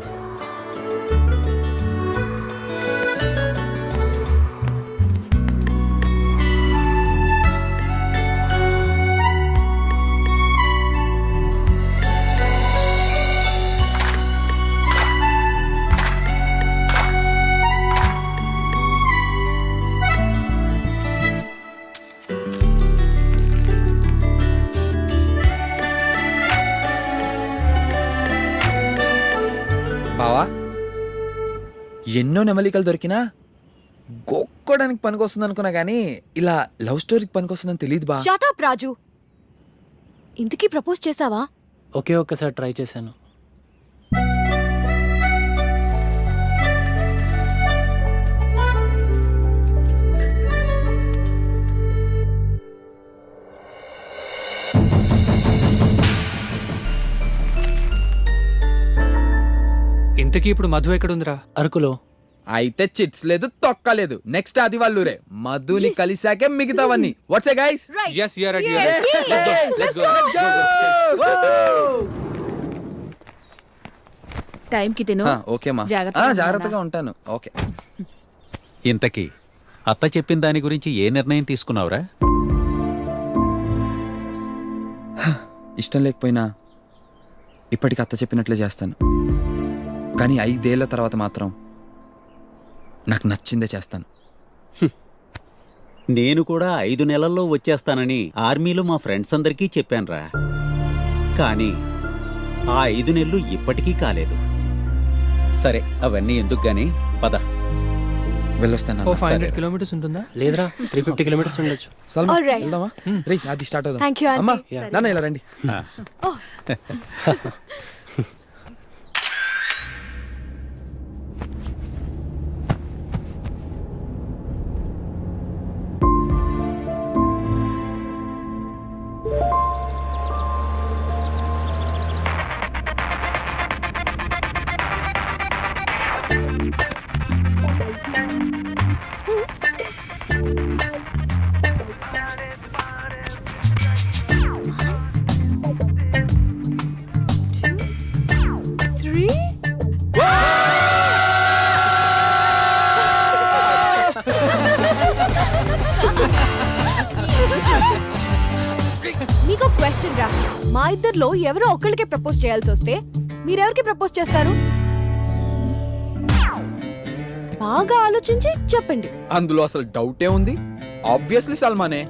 బావా, ఎన్నో నెమలికలు దొరికినా గోక్కోడానికి పనికొస్తుంది అనుకున్నా కానీ ఇలా లవ్ స్టోరీకి పనికొస్తుందని తెలియదు బా. షట్ అప్ రాజు. ఇంతకీ ప్రపోజ్ చేసావా? ఒకే ఒక్కసారి ట్రై చేశాను. ఇంతకీ ఇప్పుడు మధు ఎక్కడుందిరా? అరకులో. అయితే చిట్స్ లేదు, తొక్క లేదు. నెక్స్ట్ అది వాళ్ళూరే. మధుని కలిసాకే మిగతావన్నీ. What's guys? yes you are ready, you are ready. let's go టైంకి తిను. ఓకే మా. జాగ్రత్తగా జాగ్రత్తగా ఉంటాను. ఓకే. ఇంతకీ అత్త చెప్పిన దాని గురించి ఏ నిర్ణయం తీసుకున్నావురా? ఇష్టం లేకపోయినా ఇప్పటికి అత్త చెప్పినట్లే చేస్తాను. కానీ 5 ఏళ్ల తర్వాత మాత్రం నాకు నచ్చిందే చేస్తాను. నేను కూడా 5 నెలల్లో వచ్చేస్తానని ఆర్మీలో మా ఫ్రెండ్స్ అందరికీ చెప్పానురా. కానీ ఆ 5 నెలలు ఇప్పటికీ కాలేదు. సరే అవన్నీ ఎందుకు గాని పద. వెళ్ళొస్తాను. 500 kilometers ఉంటుందా? లేదురా, 350 కిలోమీటర్స్ ఉండొచ్చు. Salma All right. వెళ్దామా? రే అది స్టార్ట్ అవుదాం. Thank you, aunty. అమ్మా నాన్న ఇలా రండి. మీకు క్వశ్చన్ రా. మా ఇద్దరిలో ఎవరో ఒక్కళ్ళకే ప్రపోజ్ చేయాల్సి వస్తే మీరెవరికి ప్రపోజ్ చేస్తారు? బాగా ఆలోచించి చెప్పండి. అందులో అసలు డౌటే ఉంది. ఆబ్వియస్లీ సల్మానే.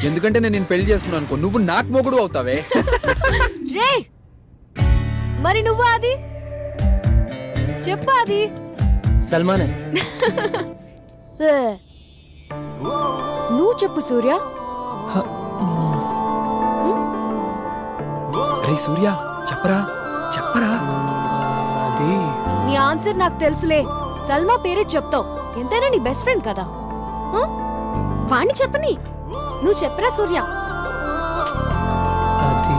ఎందుకంటే నేను పెళ్లి చేసుకున్నాను అనుకో, నువ్వు నాకు మొగుడు అవుతావే. రే మరి నువ్వు అది చెప్పా. అది సల్మానే. నువ్వు చెప్పు సూర్య. రే సూర్య చెప్పరా చెప్పరా. అది నీ ఆన్సర్ నాకు తెలుసులే. సల్మా పేరే చెప్తావు. ఎంతైనా నీ బెస్ట్ ఫ్రెండ్ కదా. వాణ్ణి చెప్పని. నువ్వు చెప్పరా సూర్య. అది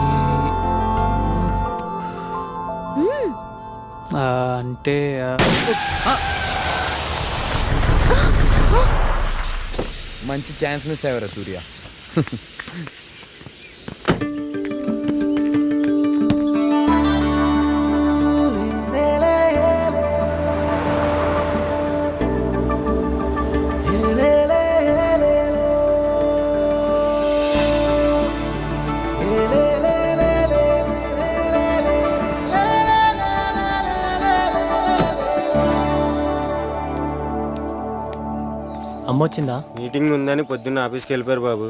అంటే మంచి ఛాన్స్ మిస్ అయ్యారా సూర్య. అమ్మొచ్చిందా? మీటింగ్ ఉందని పొద్దున్న ఆఫీస్కి వెళ్ళిపోయారు బాబు.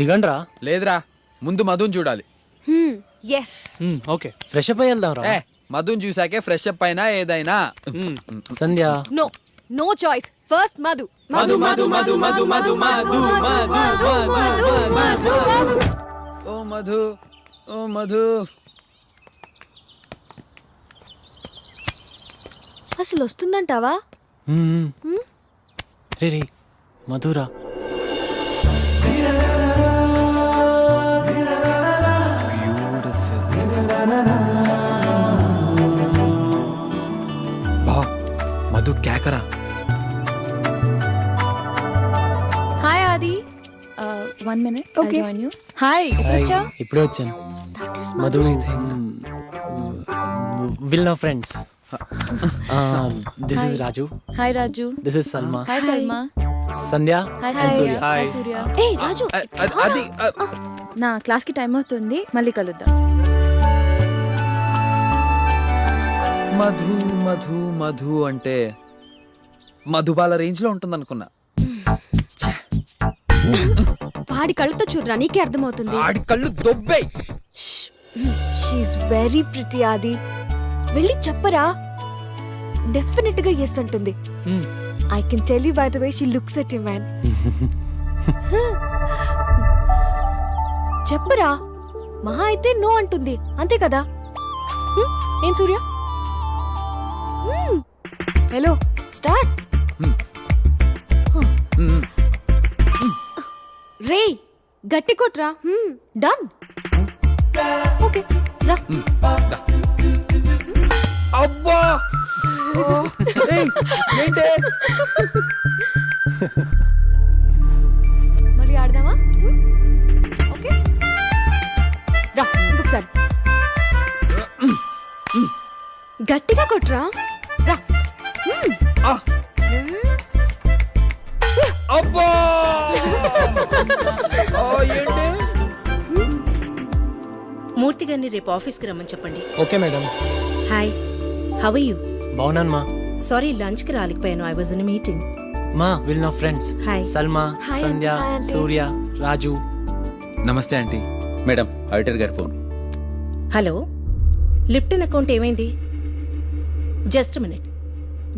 దిగండ్రా. లేదురా, ముందు మధుని చూడాలి. ఎస్. ఓకే ఫ్రెష్ అప్ అయ్యి వెళ్దాం రా. మధుని చూసాకే ఫ్రెష్ అప్ అయినా ఏదైనా. Sandhya. No no choice. First Madhu. Madhu Madhu Madhu Madhu Madhu Madhu Madhu. ఓ మధు, ఓ మధు. అసలు వస్తుందంటావా? రే రే మధురా. మధు కేకరా. Hi Adi. 1 minute. Okay. I'll join you. Hi. ఇప్పుడే వచ్చాను. Madhu will know friends. This is Raju. Hi Raju. This is Salma. Hi Salma. Sandhya Hi and Surya. Surya. Hi Surya. ఏ రాజు. అది నా క్లాస్ కి టైం అవుతుంది, మళ్ళీ కలుద్దాం. మధు మధు మధు అంటే మధుబాల రేంజ్ లో ఉంటుంది అనుకున్నా. వాడి కళ్ళతో చూడరా, నీకే అర్థమవుతుంది. ఆడి కళ్ళు దొబ్బై. షీఈస్ వెరీ ప్రిటీ ఆది. వెళ్ళి చెప్పరా, డెఫినెట్ గా ఎస్ అంటుంది. I can tell you by the way she looks at you man. చెప్పరా, మహా అయితే నో అంటుంది, అంతే కదా? ఏం సూర్య? Hello, start. రే గట్టి కొట్రా. డన్. ఓకే రా. అబ్బా ఏయ్, ఏంటే? మళ్ళీ ఆడదామా? ఓకే రా, ఇంకొకసారి గట్టిగా కొట్రా. రా. అబ్బా ఏంటి? మూర్తి గారిని రేపు ఆఫీస్కి రమ్మని చెప్పండి. Okay madam. Hi, how are you? బాగున్నాను మా. సారీ లంచ్కి రాలేకపోయాను, ఐ వాజ్ ఇన్ మీటింగ్. మా విల్ నా friends hi. Salma, Hi, Sandhya, aunty. Hi, aunty. Surya, Raju. Namaste aunty. Madam, auditor గారి ఫోన్. హలో, లిప్టన్ అకౌంట్ ఏమైంది? Just minute,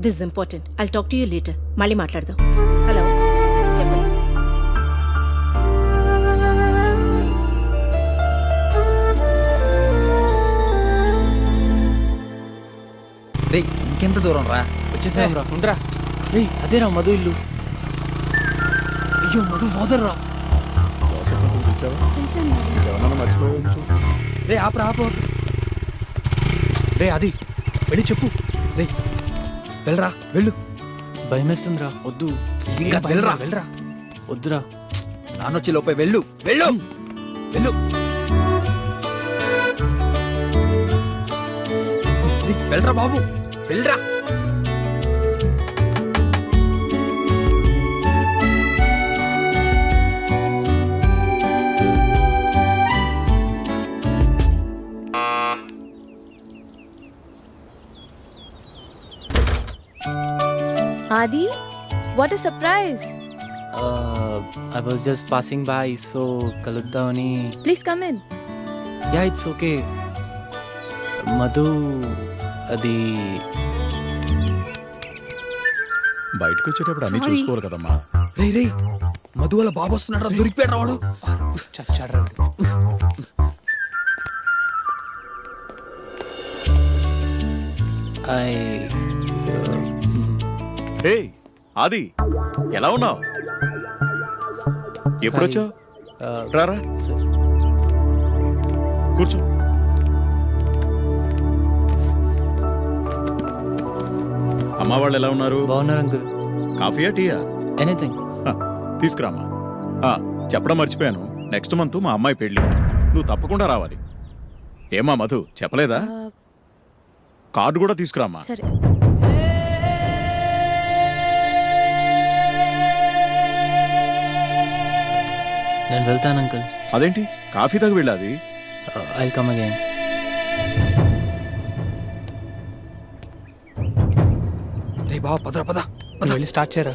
this important. I'll talk to you later. మళ్ళీ మాట్లాడదాం. హలో, చెప్పండి. రే ఇంకెంత దూరం రా? వచ్చేసాం రా, ఉండరా. రే అదేరా మధు ఇల్లు. అయ్యో మధు ఫాదర్ రా. రే ఆపరా, ఆపు. రే అది వెళ్ళి చెప్పు. రే వెళ్ళరా, వెళ్ళు. భయమేస్తుందిరా, వద్దు. ఇంకా వెళ్ళరా, వెళ్ళరా. వద్దురా. నాన్నొచ్చి లోపే వెళ్ళు, వెళ్ళు, వెళ్ళు. రే, వెళ్ళరా బాబు, వెళ్ళరా. Adi, what a surprise. I was just passing by, so కలుద్దామని. Please come in. Yeah it's okay. Madhu అది బయటకు వచ్చేటప్పుడు అన్ని చూసుకోవాలి కదమ్మా. రే రే మధు వాళ్ళ బాబు వస్తున్నాడు, దొరికిపోయాడు వాడు. ఐ హే ఆది, ఎలా ఉన్నావు? ఎప్పుడొచ్చావు? రారా, కూర్చో. అమ్మా వాళ్ళు ఎలా ఉన్నారు? బాగున్నారు అంకుల్. కాఫీయా, టీయా? ఎనీథింగ్. తీసుకురామ్మా. చెప్పడం మర్చిపోయాను, నెక్స్ట్ మంత్ మా అమ్మాయి పెళ్ళి, నువ్వు తప్పకుండా రావాలి. ఏమా మధు చెప్పలేదా? కార్డు కూడా తీసుకురామ్మా. సరే. నేను వెళ్తాను అంకుల్. అదేంటి కాఫీ తాగి వెళ్ళాది? I will come again. రే బాబా, పదరా పద. వెళ్ళి స్టార్ట్ చేయరా.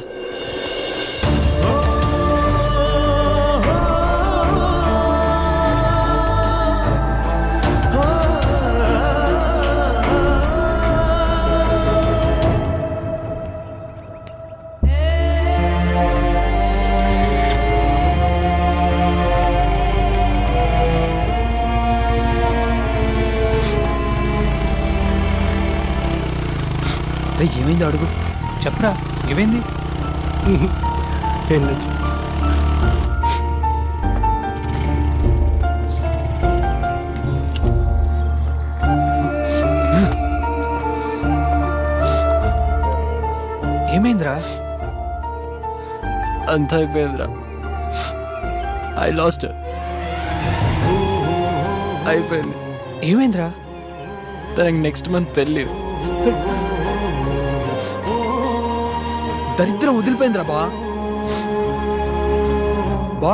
రే ఏమైంది అడుగు. చెప్పరా, ఏమైంది? ఏమైందిరా? అంతా అయిపోయిందిరా. I last. అయిపోయింది. ఏమైందిరా? తనకి నెక్స్ట్ మంత్ పెళ్ళి. దరిద్రం వదిలిపోయిందిరా బా. బా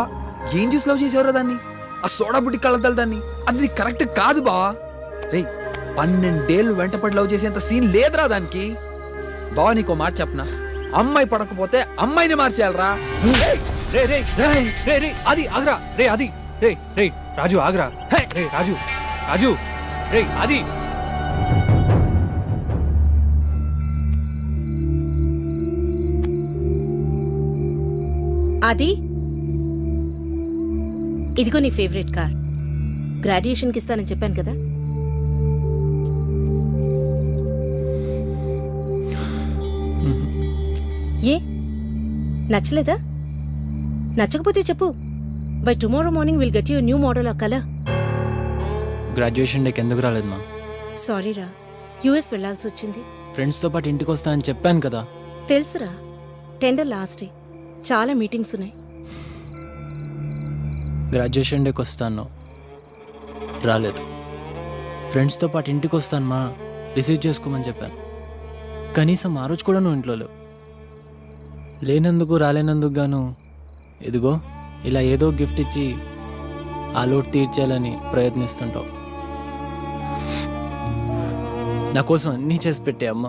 ఏం చేసి లవ్ చేసేవరా దాన్ని? ఆ సోడా బుడ్డి కళ్ళద్దాలు దాన్ని. అది కరెక్ట్ కాదు బా. రే 12 వెంటపడి లవ్ చేసేంత సీన్ లేదురా దానికి. బావ నీకో మాట చెప్పనా, అమ్మాయి పడకపోతే అమ్మాయిని మార్చేయాలరా. రే రే రే రే అది ఆగ్రా రే అది రే రే రాజు ఆగ్రా రే రాజు రాజు రే అది అది ఇదిగో నీ ఫేవరెట్ కార్. గ్రాడ్యుయేషన్కి ఇస్తానని చెప్పాను కదా. ఏ నచ్చలేదా? నచ్చకపోతే చెప్పు. By tomorrow morning will get you new model of colour. Graduation డేకి ఎందుకు రాలేదు మా? సారీరా, యుఎస్ వెళ్లాల్సి వచ్చింది. ఫ్రెండ్స్తో పాటు ఇంటికి వస్తా అని చెప్పాను కదా. తెలుసురా, టెండర్ లాస్ట్ డే, చాలా మీటింగ్స్ ఉన్నాయి. గ్రాడ్యుయేషన్ డేకి వస్తాను, రాలేదు. ఫ్రెండ్స్తో పాటు ఇంటికి వస్తాను మా, రిసీవ్ చేసుకోమని చెప్పాను. కనీసం ఆ రోజు కూడా నువ్వు ఇంట్లో లేవు. లేనందుకు రాలేనందుకు గాను ఇదిగో ఇలా ఏదో గిఫ్ట్ ఇచ్చి ఆ లోటు తీర్చేయాలని ప్రయత్నిస్తుంటావు. నా కోసం అన్నీ చేసి పెట్టే అమ్మ,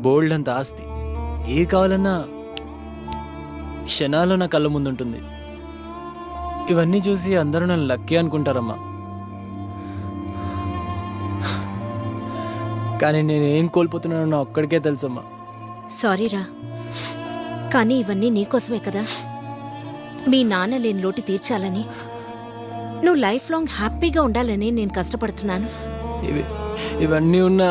బోల్డ్ అంత ఆస్తి, ఏ కావాలన్నా క్షణాల్లో నా కళ్ళ ముందుంటుంది. ఇవన్నీ చూసి అందరూ నన్ను లక్కీ అనుకుంటారమ్మా. కానీ నేనేం కోల్పోతున్నానో నా ఒక్కడికే తెలుసమ్మా. సారీరా, కానీ ఇవన్నీ నీకోసమే కదా. మీ నాన్న లేని లోటు తీర్చాలని, నువ్వు లైఫ్ లాంగ్ హ్యాపీగా ఉండాలని నేను కష్టపడుతున్నాను. ఇవన్నీ ఉన్నా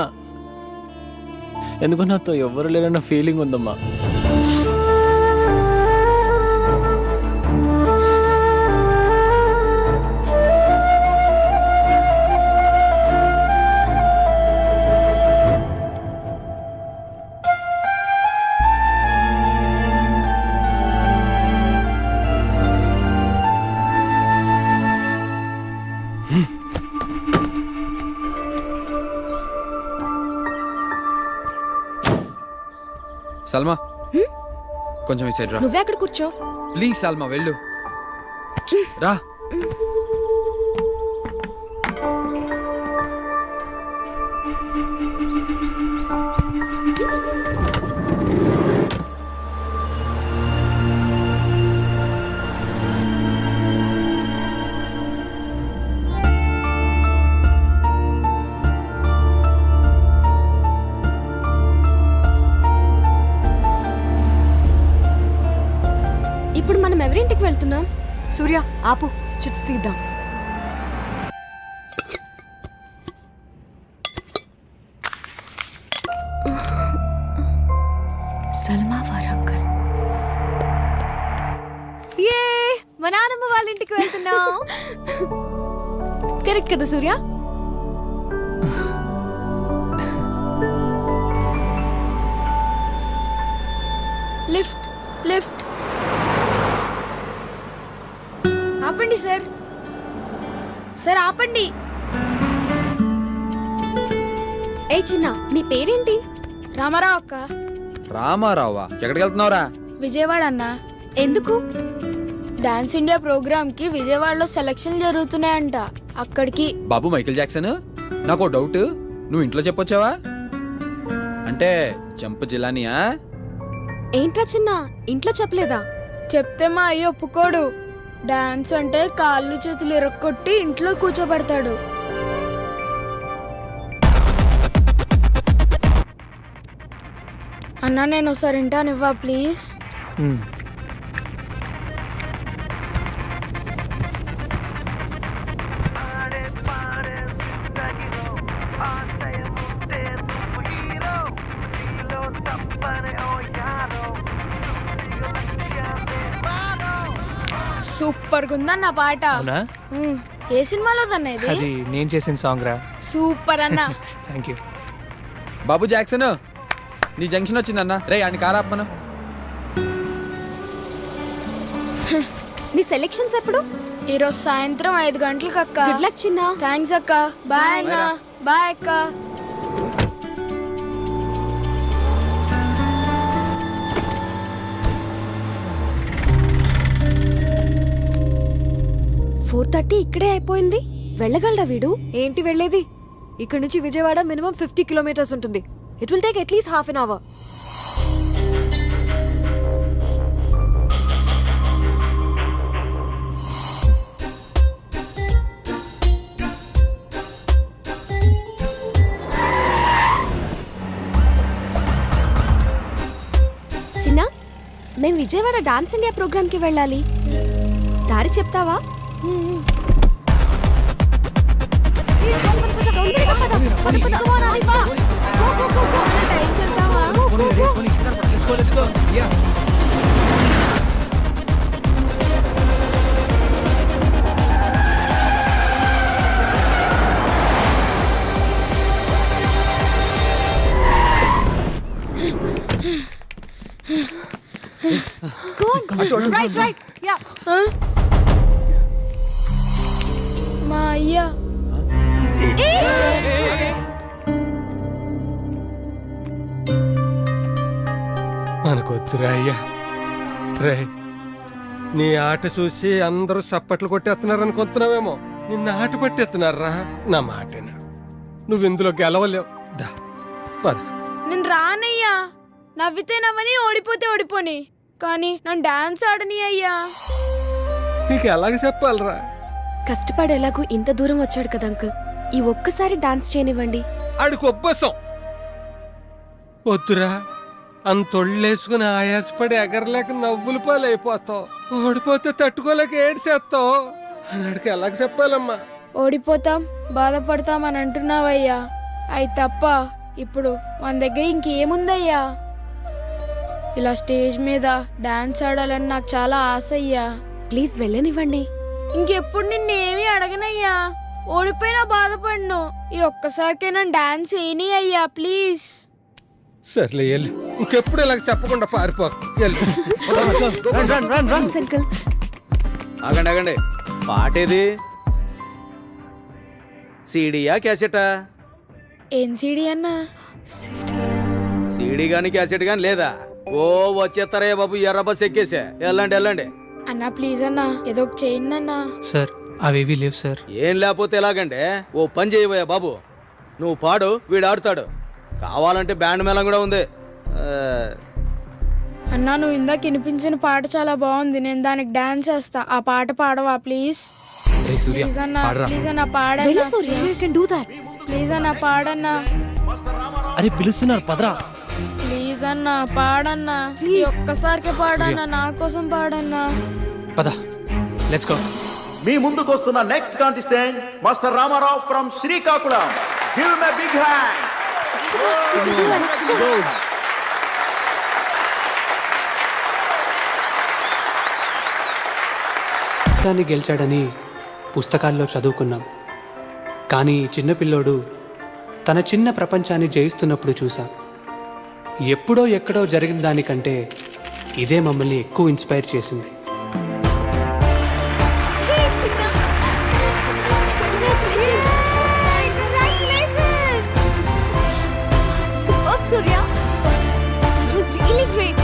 ఎందుకో నాతో ఎవరు లేరన్న ఫీలింగ్ ఉందమ్మా. సల్మా కొంచెం ఈ సైడ్ రా. నువ్వే అక్కడ కూర్చో. ప్లీజ్ సల్మా వెళ్ళు రా. ఇప్పుడు మనం ఎవరింటికి వెళ్తున్నాం? సూర్య ఆపు, చిట్స్ తీద్దాం. సల్మా వారంగల్. ఏ మా నాన్నమ్మ వాళ్ళ ఇంటికి వెళ్తున్నాం. కరెక్ట్ కదా సూర్య? Lift lift. ఆపండి సార్, సార్ ఆపండి. ఏ చిన్న, నీ పేరేంటి? రామారావు అక్క. రామారావా? ఎక్కడికి వెళ్తున్నావురా? విజయవాడ అన్న. ఎందుకు? డాన్స్ ఇండియా ప్రోగ్రామ్ కి విజయవాడలో సెలక్షన్ జరుగుతున్నాయంట, అక్కడికి. బాబు మైకేల్ జాక్సన్, నాకు డౌట్, నువ్వు ఇంట్లో చెప్పొచ్చావా? అంటే జంప్ జిలానియా? ఏంట్రా చిన్న, ఇంట్లో చెప్పలేదా? చెప్తే మా అయ్య ఒప్పుకోడు. డాన్స్ అంటే కాళ్ళు చేతులు ఇరక్కొట్టి ఇంట్లో కూర్చోబెడతాడు. అన్నా నేను ఒకసారి వింటానివ్వా ప్లీజ్? సూపర్ గా ఉందన్న పాట. ఏ సినిమాలో దన్న ఇది? అది నేను చేసిన సాంగ్ రా. సూపర్ అన్న. Thank you. బాబు జాక్సన్, నీ జంక్షన్ వచ్చిందన్న. రే అని కారాపను. నీ సెలెక్షన్స్ ఎప్పుడు? ఈరోజు సాయంత్రం 5 గంటలకు అక్క. గుడ్ లక్ చిన్న. థ్యాంక్స్ అక్క. బాయ్ అన్న. బాయ్ అక్క. ఫోర్ 4:30 ఇక్కడే అయిపోయింది. వెళ్ళగలడా వీడు? ఏంటి వెళ్ళేది? ఇక్కడ నుంచి విజయవాడ మినిమం 50 కిలోమీటర్స్ ఉంటుంది. It will take at least half an hour. చిన్న, మేము విజయవాడ డాన్స్ ఇండియా ప్రోగ్రామ్ కి వెళ్ళాలి. దారి చెప్తావా? మా అయ్యా మనకొద్దురా అయ్యా. రే, నీ ఆట చూసి అందరూ సప్పట్లు కొట్టేస్తున్నారు అనుకుంటున్నావేమో. నిన్న ఆట పట్టేస్తున్నారా? నా మాట నువ్వు ఇందులో గెలవలేవు. దా పద. నేను రానయ్యా. నవ్వితే నవ్వని, ఓడిపోతే ఓడిపోని, కానీ నన్ను డాన్స్ ఆడని అయ్యా. నీకు ఎలాగ చెప్పాలరా? కష్టపడి ఎలాగో ఇంత దూరం వచ్చాడు కదా అంకుల్, ఈ ఒక్కసారి డాన్స్ చేయనివ్వండి. ఆడికి ఒబ్బసం వద్దురా. అంతొళ్ళేసుకుని ఆయాసపడి ఎగరలేక నవ్వులు పాలైపోతావు. ఓడిపోతే తట్టుకోలేక ఏడ్చేస్తావు. అన్నాడికి ఎలాగ చెప్పాలమ్మా? ఓడిపోతాం, బాధపడతాం అని అంటున్నావయ్యా. అయి తప్ప ఇప్పుడు మన దగ్గర ఇంకేముందయ్యా? ఇలా స్టేజ్ మీద డాన్స్ ఆడాలని నాకు చాలా ఆశ అయ్యా. ప్లీజ్ వెళ్ళనివ్వండి. ఇంకెప్పుడు నిన్నేమీ అడగనయ్యా. ఓడిపోయినా బాధపడను. ఈ ఒక్కసారికైనా డాన్స్ వేయని అయ్యా ప్లీజ్. సర్లే వెళ్ళు. ఇంకెప్పుడు ఇలాగ చెప్పకుండా పారిపో. అంకుల్ ఆగండి ఆగండి, పాటేది? సీడీయా క్యాసెటా? ఏం సీడీ అన్నా? సీడీ గాని క్యాసెట్ గాని లేదా? ఓ వచ్చేస్తారా బాబు, ఎర్ర బస్ ఎక్కేసా. వెళ్ళండి వెళ్ళండి. అన్నా ప్లీజ్ అన్నా, ఏదో ఒక చేయండి అన్నా. సార్ అవేవి లేవు సార్. ఏం లేకపోతే ఎలాగంటే, ఓ పని చేయబోయా బాబు, నువ్వు పాడు, వీడు ఆడుతాడు. కావాలంటే బ్యాండ్ మేళం కూడా ఉంది. అన్నా నువ్వు ఇందాక వినిపించిన పాట చాలా బాగుంది, నేను దానికి డాన్స్ చేస్తా. ఆ పాట పాడవా ప్లీజ్? ప్లీజ్ అన్నా, ప్లీజ్ అన్నా పాడన్నా. ప్లీజ్ అన్నా పాడన్నా. అరే పిలుస్తున్నారు, పదరా. ప్లీజ్ అన్నా పాడన్నా. ఈ ఒక్కసారికి పాడన్నా, నా కోసం పాడన్నా. పద, లెట్స్ గో. మీ ముందుకు వస్తున్న next contestant master Ramarao from Srikakulam. Give him a big hand. దాన్ని గెలిచాడని పుస్తకాల్లో చదువుకున్నాం, కానీ ఈ చిన్న పిల్లోడు తన చిన్న ప్రపంచాన్ని జయిస్తున్నప్పుడు చూసాం. ఎప్పుడో ఎక్కడో జరిగిన దానికంటే ఇదే మమ్మల్ని ఎక్కువ ఇన్స్పైర్ చేసింది. Surya, that was really great.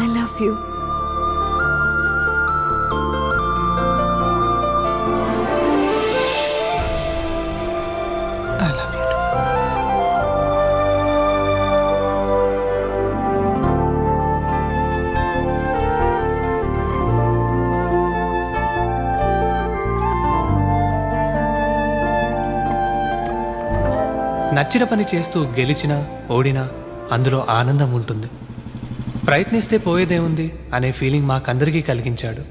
I love you. I love you too. నచ్చిన పని చేస్తూ గెలిచినా ఓడినా అందులో ఆనందం ఉంటుంది. ప్రయత్నిస్తే పోయేదేముంది అనే ఫీలింగ్ మాకందరికీ కలిగించాడు.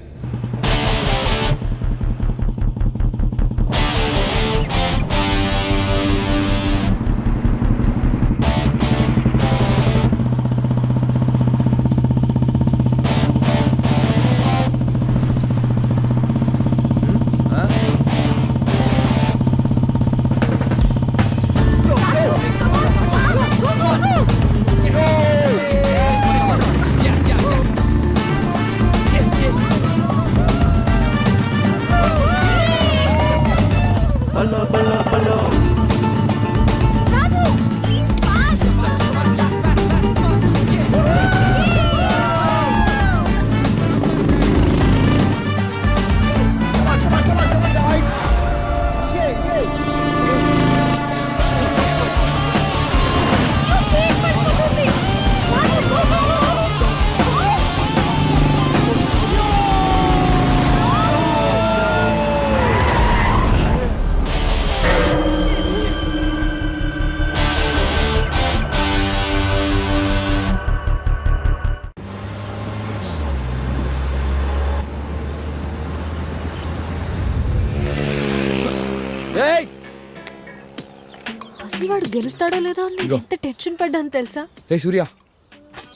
గెలుస్తాడో లేదో అని నేను ఎంత టెన్షన్ పడ్డాను తెలుసా? రే సూర్య,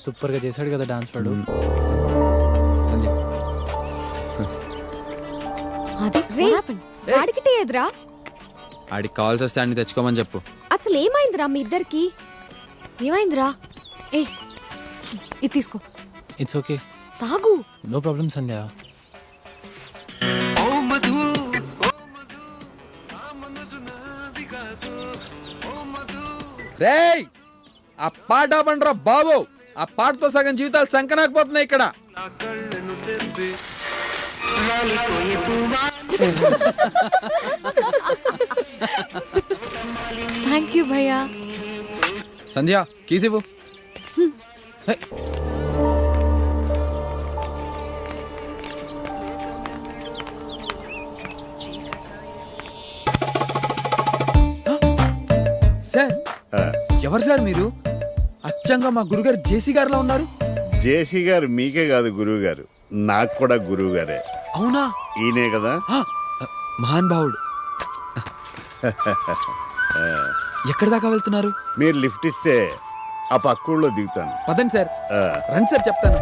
సూపర్గా చేశాడు కదా డాన్స్ వాడు. అది వాడికి టీ ఎదురా? ఆడికి కావాల్సి వస్తే అన్ని తెచ్చుకోమని చెప్పు. అసలు ఏమైందిరా మీ ఇద్దరికి? ఏమైందిరా? ఏ ఇది తీసుకో, ఇట్స్ ఓకే, తాగు. నో ప్రాబ్లం సంధ్య. రేయ్, ఆ పాట పండ్రా బాబు. ఆ పాటతో సగం జీవితాలు సంకనాకపోతున్నాయి ఇక్కడ. థ్యాంక్ యూ భయ్యా. సంధ్య కీసివ్వు. సార్, ఎవరు సార్ మీరు? అచ్చంగా మా గురుగారు జేసీ గారిలా ఉన్నారు. జేసీ గారు మీకే కాదు గురువు గారు, నాకు కూడా గురువు గారే. అవునా? ఈయనే కదా మహాన్ భావుడు. ఎక్కడి దాకా వెళ్తున్నారు? మీరు లిఫ్ట్ ఇస్తే ఆ పక్కూళ్ళో దిగుతాను. పదండి సార్. రండి సార్, చెప్తాను.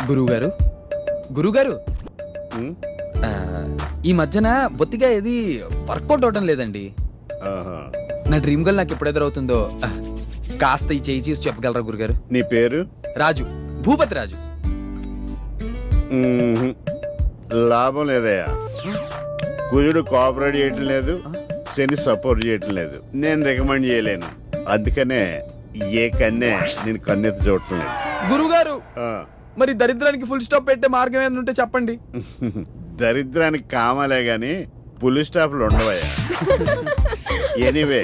గురువుగారు, గురువుగారు, ఈ మధ్యన బొత్తిగా ఏది వర్కౌట్ అవడం లేదండి. నా డ్రీమ్ గర్ల్ నాకు ఎప్పుడు ఎదురవుతుందో కాస్త ఈ చేయి చూసి చెప్పగలరా గురుగారు? నీ పేరు? రాజు, భూపతి రాజు. లాభం లేదయ్యా, కుజుడు కోఆపరేట్ చేయటం లేదు, శని సపోర్ట్ చేయటం లేదు. నేను రికమెండ్ చేయలేను. అందుకనే ఏ కన్నే నేను కన్నెత్తి చూడటం లేదు. గురుగారు, మరి దరిద్రానికి ఫుల్ స్టాప్ పెట్టే మార్గం ఏంటంటే చెప్పండి. దరిద్రానికి కామాలే గాని ఫుల్ స్టాప్లు ఉండవయ్యా. ఎనీవే,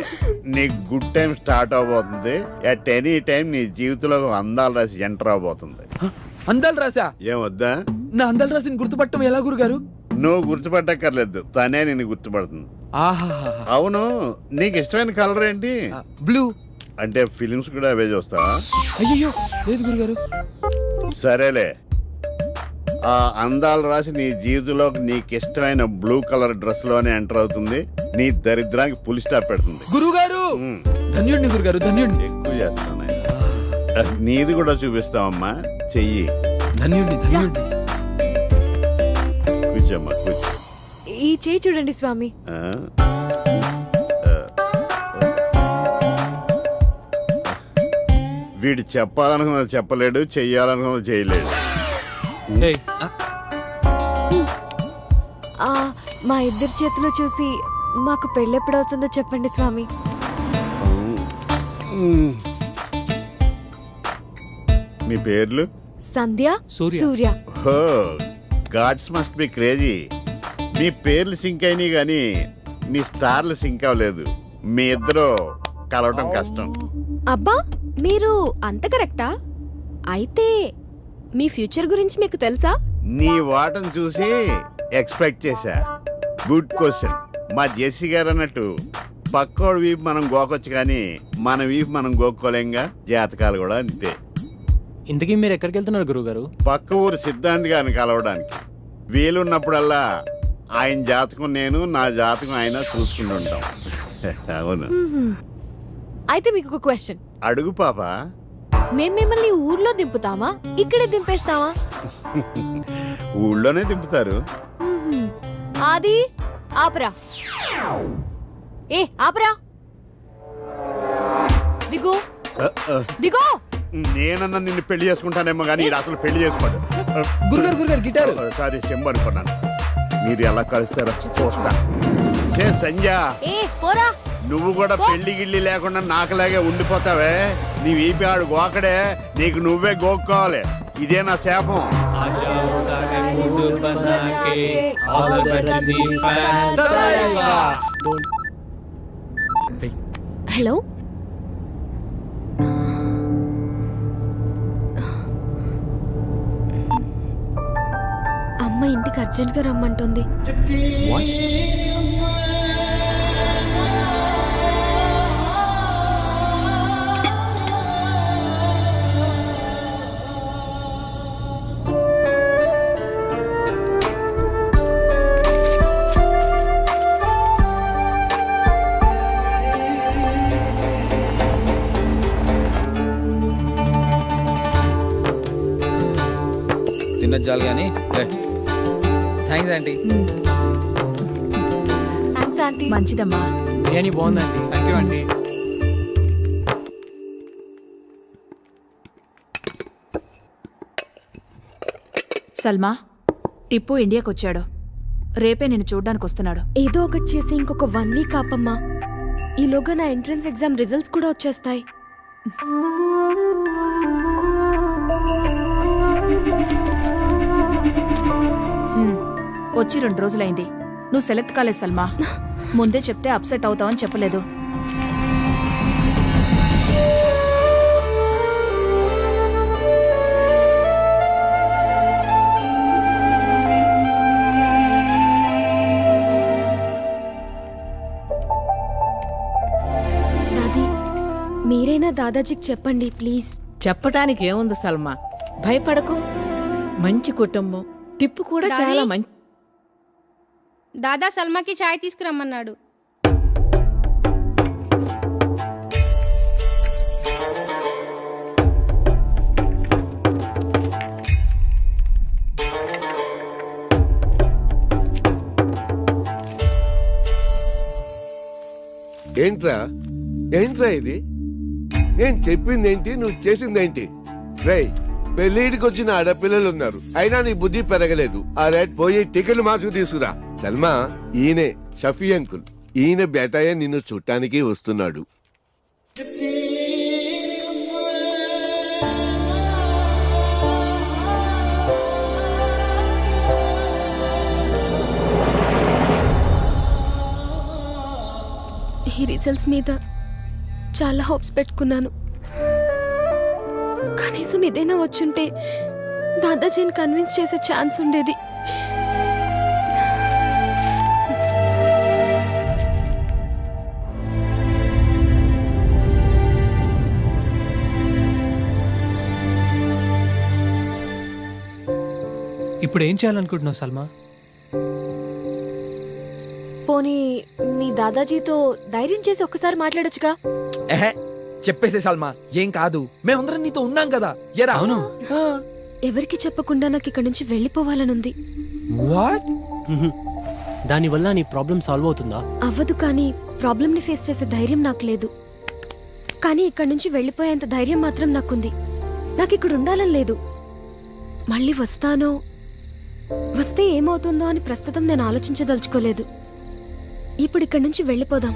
నీ గుడ్ టైం స్టార్ట్ అవబోతుంది. ఎట్ ఎనీ టైం నీ జీవితంలో అందాలు రాసి ఎంటర్ అవబోతుంది. అందాలు రాసా? ఏమొద్దా? నా అందాలు రాసిని గుర్తుపట్టడం ఎలా గురుగారు? నువ్వు గుర్తుపట్టక్కర్లేదు, తనే నిన్ను గుర్తుపడుతుంది. అవును, నీకు ఇష్టమైన కలర్ ఏంటి? బ్లూ. అంటే ఫిలిమ్స్ కూడా అవే చూస్తావా? అయ్యో లేదు గురుగారు. సరేలే, ఆ అందాలు రాసి నీ జీవితంలోకి నీకు ఇష్టమైన బ్లూ కలర్ డ్రెస్ లోనే ఎంటర్ అవుతుంది. నీ దరిద్రానికి పులి స్టాప్ పెడుతుంది. గురుగారు, ధన్యుడిని గురుగారు, ధన్యుడిని. ఎక్కువ చేస్తాను. నీది కూడా చూపిస్తావమ్మా, చెయ్యి. ధన్యుడిని, ధన్యుడిని. కూర్చోమ్మా, కూర్చో. ఈ చేయి చూడండి స్వామి. వీడు చెప్పాలనుకున్నది చెప్పలేడు, చెయ్యాలనుకున్నది చేయలేడు. మా ఇద్దరి చేతులు చూసి మాకు పెళ్ళెప్పుడవుతుందో చెప్పండి స్వామి. మీ పేర్లు? సంధ్య, సూర్య. హో, గాడ్స్ మస్ట్ బి క్రేజీ. మీ పేర్లు సింక్ అయినాయి కానీ మీ స్టార్లు సింక్ అవ్వలేదు. మీ ఇద్దరు కలవటం కష్టం. అబ్బా, మీరు అంత కరెక్టా? అయితే మీ ఫ్యూచర్ గురించి మీకు తెలుసా? నీ వాటను చూసి ఎక్స్పెక్ట్ చేశా. Good question. మా జెస్సీ గారు అన్నట్టు పక్కోడు వీపు మనం గోకొచ్చు కానీ మన వీపు మనం గోక్కోలేంగా. జాతకాలు కూడా అంతే. ఇంతకీ మీరు ఎక్కడికి వెళ్తున్నారు గురుగారు? పక్క ఊరు సిద్ధాంతి గారిని కలవడానికి. వీలున్నప్పుడల్లా ఆయన జాతకం నేను, నా జాతకం ఆయన చూసుకుంటుంటాం. అవును. అయితే మీకు ఒక క్వశ్చన్. అడుగు పాప. మేము మిమ్మల్ని ఊర్లో దింపుతామా, ఇక్కడే దింపేస్తామా? ఊళ్ళోనే దింపుతారు. ఆది, ఆపరా. ఏ ఆపరా, దిగు దిగో. నేనన్నా నిన్ను పెళ్లి చేసుకుంటానేమో కానీ అసలు పెళ్లి చేసుకోడు. గురుగారు, గురుగారు గిటారు. సారీ, చెంబు అనుకున్నాను. మీరు ఎలా కలుస్తారో చూస్తా. సంధ్య, పోరా. నువ్వు కూడా పెళ్లి గిళ్ళి లేకుండా నాకులాగే ఉండిపోతావే. నీ వీపి ఆడు గోకడే, నీకు నువ్వే గోక్కోవాలి. ఇదే నా శాపం. హలో, అమ్మ ఇంటికి అర్జెంట్గా రమ్మంటుంది. పంపించాలి కానీ థ్యాంక్స్ ఆంటీ. Thanks aunty. మంచిదమ్మా. బిర్యానీ బాగుందండి. Thank you aunty. Salma, Tippu ఇండియాకి వచ్చాడు. రేపే నేను చూడ్డానికి వస్తున్నాడు. ఏదో ఒకటి చేసి ఇంకొక 1 వీక్ ఆపమ్మా. ఈలోగా నా ఎంట్రన్స్ ఎగ్జామ్ రిజల్ట్స్ కూడా వచ్చేస్తాయి. వచ్చి 2 రోజులైంది. నువ్వు సెలెక్ట్ కాలేదు సల్మా. ముందే చెప్తే అప్సెట్ అవుతావని చెప్పలేదు. దాదీ, మీరైనా దాదాజీకి చెప్పండి ప్లీజ్. చెప్పటానికి ఏముంది సల్మా, భయపడకు. మంచి కుటుంబం, టిప్పు కూడా చాలా మంచి. దాదా సల్మాకి చాయ్ తీసుకురమ్మన్నాడు. ఏంట్రా ఇది? నేను చెప్పిందేంటి, నువ్వు చేసిందేంటి? రేయ్, పెళ్ళిడికి వచ్చిన ఆడపిల్లలు ఉన్నారు, అయినా నీ బుద్ధి పెరగలేదు. ఆ రేట్ పోయి టికెట్లు మార్చుకు తీసుకురా. సల్మా, ఈయనే షఫీ అంకుల్. ఈయన బేటాయ నిన్ను చూడటానికి వస్తున్నాడు. ఈ రిజల్ట్స్ మీద చాలా హోప్స్ పెట్టుకున్నాను. కనీసం ఏదైనా వచ్చుంటే దాదాజీని కన్విన్స్ చేసే ఛాన్స్ ఉండేది. ఇప్పుడు ఏం చేయాలనుకుంటున్నావు సల్మా? పోనీ మీ దాదాజీతో ధైర్యం చేసి ఒక్కసారి మాట్లాడొచ్చుగా. చెప్పేసే సల్మా, ఏం కాదు, మేమందరం నీతో ఉన్నాం కదా. ఎరా? అవును. ఎవరికి చెప్పకుండా నాకు ఇక్కడి నుంచి వెళ్ళిపోవాలనుంది. వాట్? దానివల్ల నీ ప్రాబ్లం సాల్వ్ అవుతుందా? అవ్వదు, కానీ ప్రాబ్లంని ఫేస్ చేసే ధైర్యం నాకు లేదు. కానీ ఇక్కడి నుంచి వెళ్ళిపోయేంత ధైర్యం మాత్రం నాకుంది. నాకు ఇక్కడ ఉండాలని లేదు. మళ్ళీ వస్తానో, వస్తే ఏమవుతుందో అని ప్రస్తుతం నేను ఆలోచించదలుచుకోలేదు. ఇప్పుడు ఇక్కడి నుంచి వెళ్ళిపోదాం.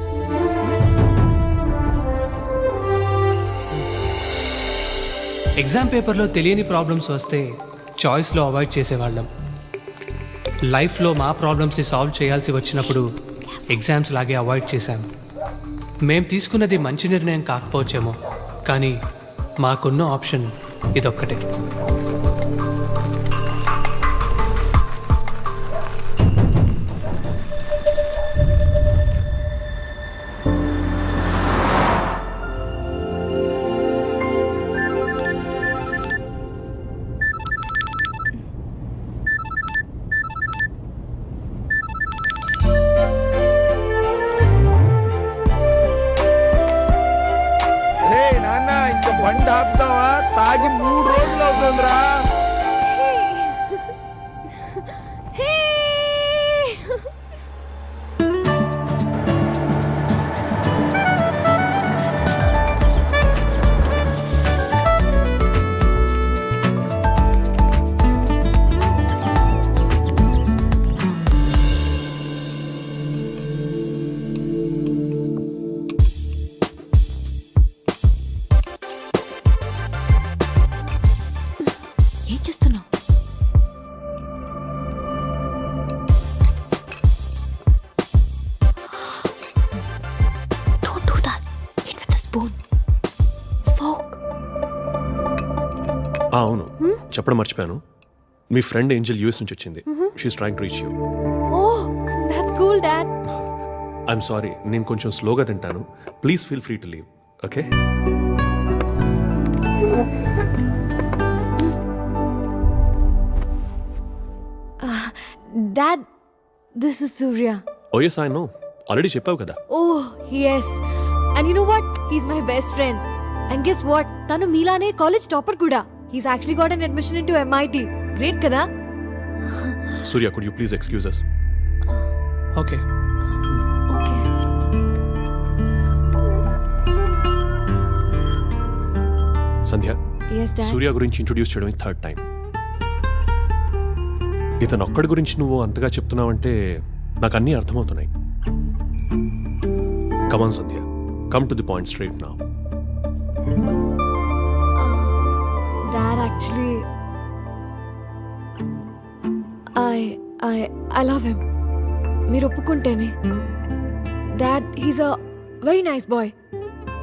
ఎగ్జామ్ పేపర్లో తెలియని ప్రాబ్లమ్స్ వస్తే చాయిస్లో అవాయిడ్ చేసేవాళ్ళం. లైఫ్లో మా ప్రాబ్లమ్స్ని సాల్వ్ చేయాల్సి వచ్చినప్పుడు ఎగ్జామ్స్ లాగే అవాయిడ్ చేశాం. మేం తీసుకున్నది మంచి నిర్ణయం కాకపోవచ్చేమో, కానీ మాకున్న ఆప్షన్ ఇదొక్కటే. బండి ఆపుతావా? తాగి 3 రోజులు అవుతుందిరా. అవును, చెప్పడం మర్చిపోయాను. మీ ఫ్రెండ్ ఏంజెల్ యూఎస్ నుంచి వచ్చింది. She is trying to reach you. Oh, that's cool dad. I'm sorry, నేను కొంచెం స్లోగా తింటాను. Please feel free to leave. Okay? Dad, this is Surya. Oh yes, I know. Already చెప్పావు కదా. ఓహ్ yes, and you know what, he's my best friend. And guess what, తను మీలానే college topper కూడా. He's actually got an admission into MIT. Great కదా. Surya, could you please excuse us? Okay. Sandhya, Yes, Dad. Surya గురించి introduce చేయడం third time. ఇతను ఒక్కడి గురించి నువ్వు అంతగా చెప్తున్నావంటే నాకు అన్నీ అర్థమవుతున్నాయి. Come on Sandhya, come to the point straight now. Dad, actually, I love him. మీరు ఒప్పుకుంటేనే. Dad, he's a very nice boy.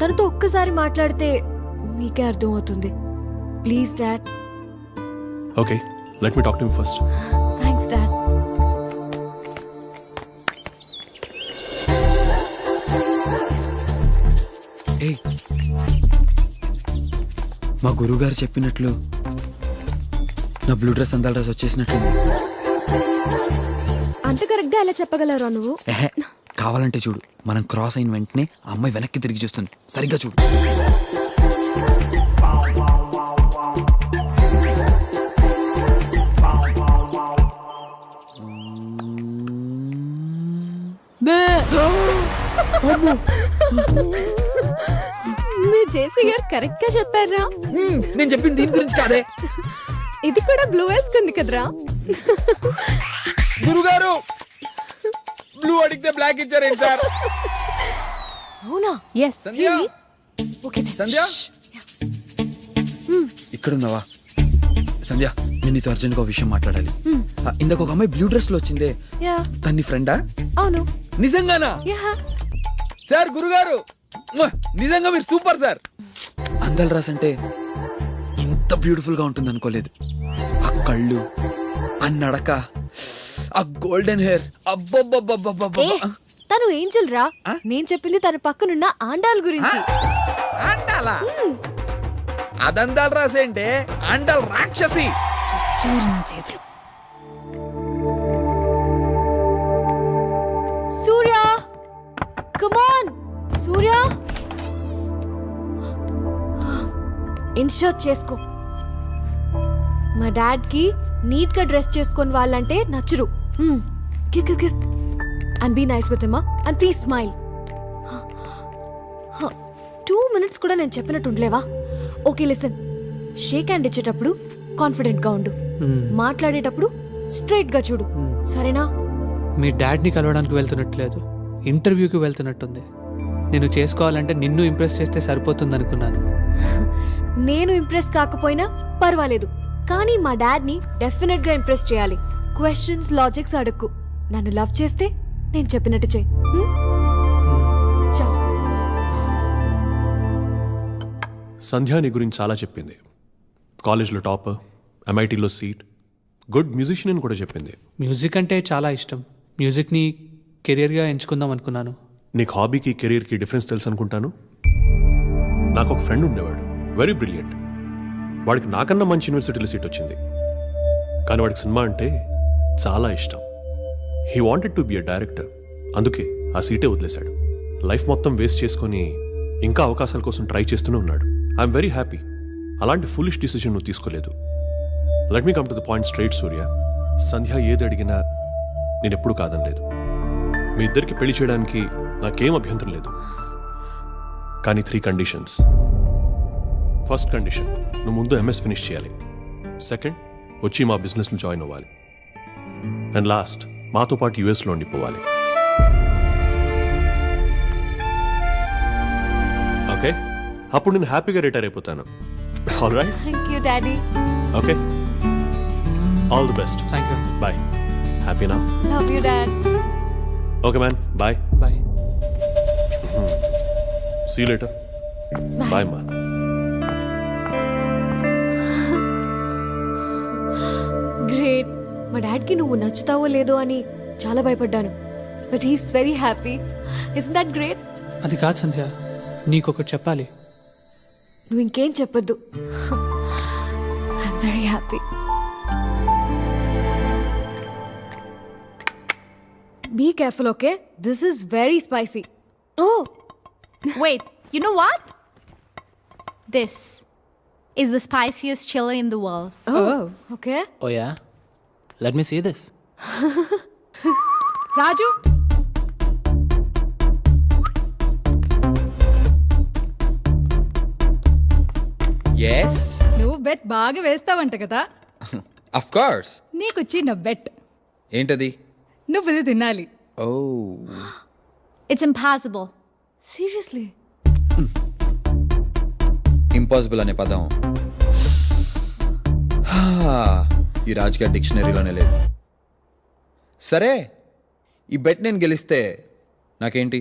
తనతో ఒక్కసారి మాట్లాడితే మీకే అర్థం అవుతుంది. Please dad. Okay, let me talk to him first. Thanks dad. ఏయ్, మా గురువుగారు చెప్పినట్లు నా బ్లూ డ్రెస్ అందాల డ్రెస్ వచ్చేసినట్లుంది. అంత కరెక్ట్గా ఎలా చెప్పగలరా నువ్వు? ఎహె, కావాలంటే చూడు. మనం క్రాస్ అయిన వెంటనే ఆ అమ్మాయి వెనక్కి తిరిగి చూస్తుంది. సరిగ్గా చూడు. మీ జేసీ గారు కరెక్ట్ గా చెప్పారా? నేను చెప్పింది దీని గురించి కాదే. ఇది కూడా బ్లూ వేసుకుంది కదరా. గురుగారు, బ్లూ అడిగితే బ్లాక్ ఇచ్చారేంటి సార్? అవునా? ఎస్. సంధ్య, ఓకే సంధ్య, ఇక్కడ ఉన్నావా? సంధ్య, నేను నీతో అర్జెంట్గా ఒక విషయం మాట్లాడాలి. ఇందాక ఒక అమ్మాయి బ్లూ డ్రెస్ లో వచ్చిందే, యా. తన్ని ఫ్రెండా? అవును. నిజంగానా? యా. సార్, గురుగారు, నిజంగా మీరు సూపర్ సార్. అందాల రాస్ అంటే ఇంత బ్యూటిఫుల్ గా ఉంటుంది అనుకోలేదు. ఆ కళ్ళు, ఆ నడక, ఆ గోల్డెన్ హెయిర్, అబ్బబ్బబ్బబ్బబ్బబ్బ. తను ఏంజల్ రా. నేను చెప్పింది తన పక్కనున్న ఆండాల్ గురించి. ఆండాలా? అదందాల రాసేంటే ఆండాల్ రాక్షసి. నా చేతులు. సూర్య, కమాన్ సూర్య, ఇన్షర్ట్ చేసుకో. మా డాడ్ కి నీట్ గా డ్రెస్ చేసుకొని వాళ్ళంటే నచ్చరు. Give and be nice with him and please smile. 2 minutes కూడా నేను చెప్పినట్టు ఉండలేవా? ఓకే లిసన్, షేక్ హ్యాండ్ ఇచ్చేటప్పుడు కాన్ఫిడెంట్ గా ఉండు. మాట్లాడేటప్పుడు స్ట్రైట్ గా చూడు, సరేనా? మీ డాడ్ని కలవడానికి వెళ్తున్నట్లేదు, ఇంటర్వ్యూకి వెళ్తున్నట్టుంది. నేను చేసుకోవాలంటే నిన్ను ఇంప్రెస్ చేస్తే సరిపోతుంది అనుకున్నాను. నేను ఇంప్రెస్ కాకపోయినా పర్వాలేదు, కానీ మా డాడ్ని డెఫినెట్ గా ఇంప్రెస్ చేయాలి. క్వశ్చన్స్, లాజిక్స్ అడక్కు. నన్ను లవ్ చేస్తే నేను చెప్పినట్టు చెయ్యి. చాలు. సంధ్య నీ గురించి చాలా చెప్పింది. కాలేజ్లో టాపర్, MITలో సీట్, గుడ్ మ్యూజిషియన్ అని కూడా చెప్పింది. మ్యూజిక్ అంటే చాలా ఇష్టం. మ్యూజిక్ని కెరియర్గా ఎంచుకుందాం అనుకున్నాను. నీకు హాబీకి కెరీర్కి డిఫరెన్స్ తెలుసు అనుకుంటాను. నాకు ఒక ఫ్రెండ్ ఉండేవాడు, వెరీ బ్రిలియంట్. వాడికి నాకన్నా మంచి యూనివర్సిటీలో సీట్ వచ్చింది, కానీ వాడికి సినిమా అంటే చాలా ఇష్టం. He wanted to be a director. అందుకే ఆ సీటే వదిలేశాడు. లైఫ్ మొత్తం వేస్ట్ చేసుకొని ఇంకా అవకాశాల కోసం ట్రై చేస్తూనే ఉన్నాడు. I'm very happy. అలాంటి ఫులిష్ డిసిజన్ నువ్వు తీసుకోలేదు. Let me come to the point straight Surya. Sandhya ఏది అడిగినా నేను ఎప్పుడు కాదనలేదు. మీ ఇద్దరికి పెళ్లి చేయడానికి నాకేం అభ్యంతరం లేదు, కానీ 3 కండిషన్స్. ఫస్ట్ కండిషన్, నువ్వు ముందు MS ఫినిష్ చేయాలి. సెకండ్, వచ్చి మా బిజినెస్లో జాయిన్ అవ్వాలి. అండ్ లాస్ట్, మాతో పాటు US ఉండిపోవాలి. ఓకే, అప్పుడు నేను హ్యాపీగా రిటైర్ అయిపోతాను. All right? Thank you daddy. Okay, all the best. Thank you. Bye. హ్యాపీనా? Love you dad. Okay man, bye. Bye. See you later. Bye మా. గ్రేట్. మా డాడ్కి నువ్వు నచ్చుతావో లేదో అని చాలా భయపడ్డాను, but he's very happy. Is that great? అది కాదు సంధ్య, నీకొకటి చెప్పాలి. నువ్వు ఇంకేం చెప్పొద్దు. I'm very happy. Be careful, okay? This is very spicy. Oh, wait, you know what? This. is the spiciest chili in the world. Oh, okay. Oh yeah let me see this. Raju yes నువ్వు bet బాగా వేస్తావంట కదా. Of course. నీకు చిన్న bet. ఏంటది? నువ్వు ఇది తినాలి. ఓ It's impossible. Seriously? ఇంపాసిబుల్ అనే పదం ఈ రాజకీయ డిక్షనరీలోనే లేదు. సరే, ఈ బెట్ నేను గెలిస్తే నాకేంటి?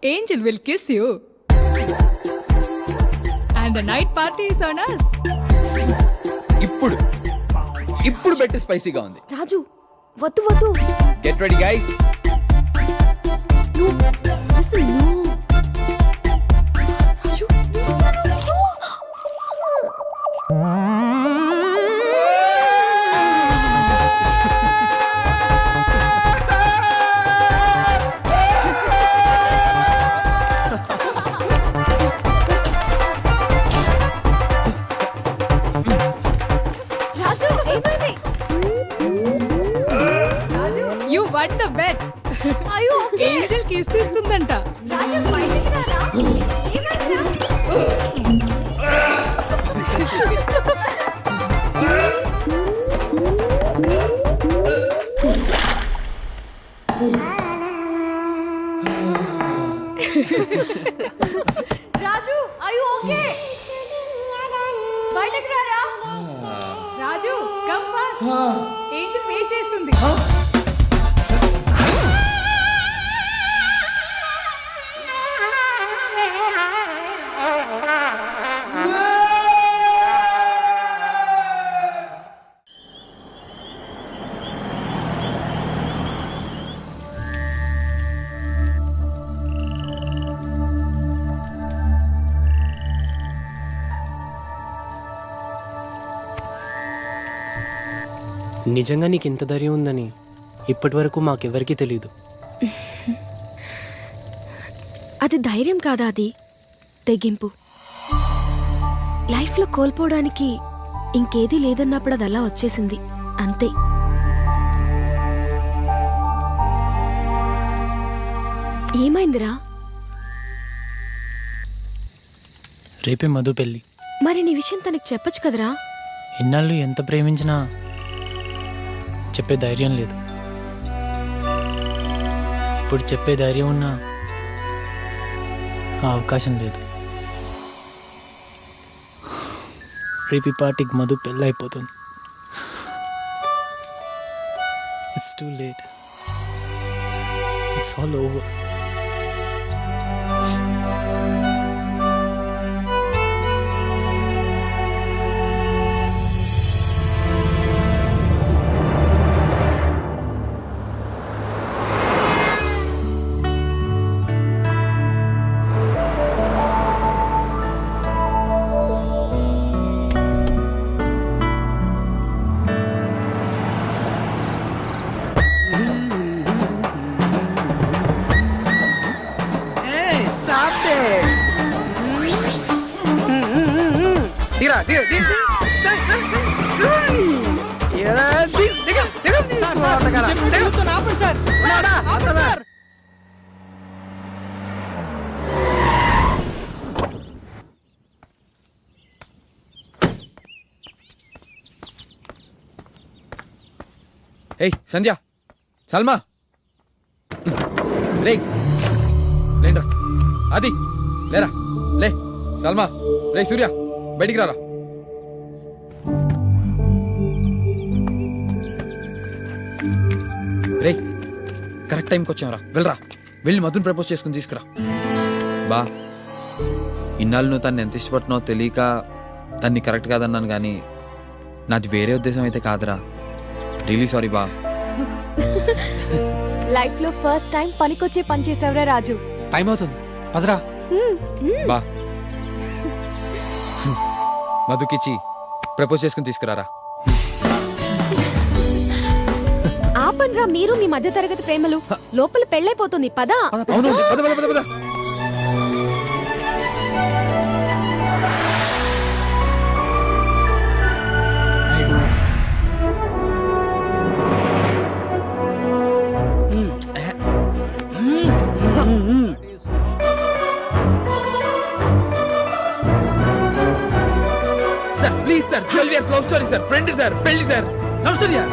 Angel will kiss you. And the night party is on us. ఇప్పుడు బెట్ స్పైసీగా ఉంది. రాజు వద్దు వద్దు. Get ready guys. Listen, no. రాజు no. రాజు ఏమైంది? You won the bet. అయ్యో Angel kiss ఇస్తుందంట. రాజు బయటికి రారా? ఏమైంది? రాజు are you okay? బయటికి రారా? రాజు come fast. Angel wait చేస్తుంది. నిజంగా నీకు ఇంత ధైర్యం ఉందని ఇప్పటి వరకు మాకెవరికీ తెలియదు. అది ధైర్యం కాదా, అది తెగింపు. లైఫ్లో కోల్పోవడానికి ఇంకేదీ లేదన్నప్పుడు అది అలా వచ్చేసింది అంతే. ఏమైందిరా? రేపే మధు పెళ్ళి. మరి నీ విషయం తనకు చెప్పొచ్చు కదరా? ఇన్నాళ్ళు ఎంత ప్రేమించినా చెప్పే ధైర్యం లేదు. ఇప్పుడు చెప్పే ధైర్యం ఉన్నా ఆ అవకాశం లేదు. రేపు ఈ పార్టీకి మధు పెళ్ళి అయిపోతుంది. It's too late. It's all over. ఏయ్ సంధ్య, సల్మా, రే లేండ్రా. అది లేరా, లే సల్మా, రే సూర్య, బయటికి రారా. రే కరెక్ట్ టైంకి వచ్చాంరా, వెళ్ళరా. వెళ్ళి మధుని ప్రపోజ్ చేసుకుని తీసుకురా. బా, ఇన్నాళ్ళు నువ్వు తను ఎంత ఇష్టపడుతున్నావో తెలియక తన్ని కరెక్ట్ కాదన్నాను, కానీ నాది వేరే ఉద్దేశం అయితే కాదురా. రియలీ సారీ బా. లైఫ్ లో ఫస్ట్ టైం పనికొచ్చే పని చేసావురా రాజు. టైం అవుతుంది, పదరా. బా, మధుకిచ్చి ప్రపోజ్ చేసుకుని తీసుకురారా. ఆపండ్రా మీరు మీ మధ్య తరగతి ప్రేమలు. లోపల పెళ్ళైపోతుంది, పదా. అవును, పద పద పద పద. Sir 12 years love story sir, friend sir, పెళ్లి సార్. లవ్ స్టోరీయా?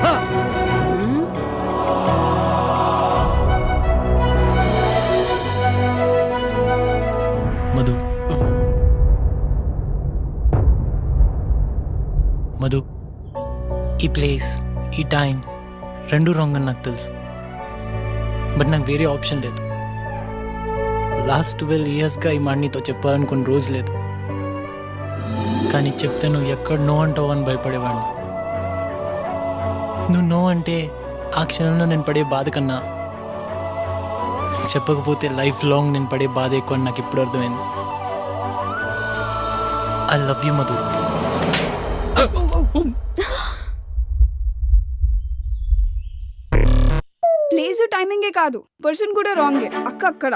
మధు మధు, ఈ ప్లేస్, ఈ టైం రెండూ రాంగ్ అని నాకు తెలుసు. బట్ నాకు వేరే ఆప్షన్ లేదు. లాస్ట్ 12 ఇయర్స్గా ఈ మాట నీతో చెప్పాలనుకున్న రోజు లేదు. కానీ చెప్తే నువ్వు ఎక్కడ నో అంటావు అని భయపడేవాడిని. నువ్వు నో అంటే ఆ క్షణంలో నేను పడే బాధ కన్నా చెప్పకపోతే లైఫ్ లాంగ్ నేను పడే బాధ ఎక్కువ అని నాకు ఇప్పుడు అర్థమైంది. I love you Madhu. Place టైమింగే కాదు, పర్సన్ కూడా రాంగే. అక్క అక్కడ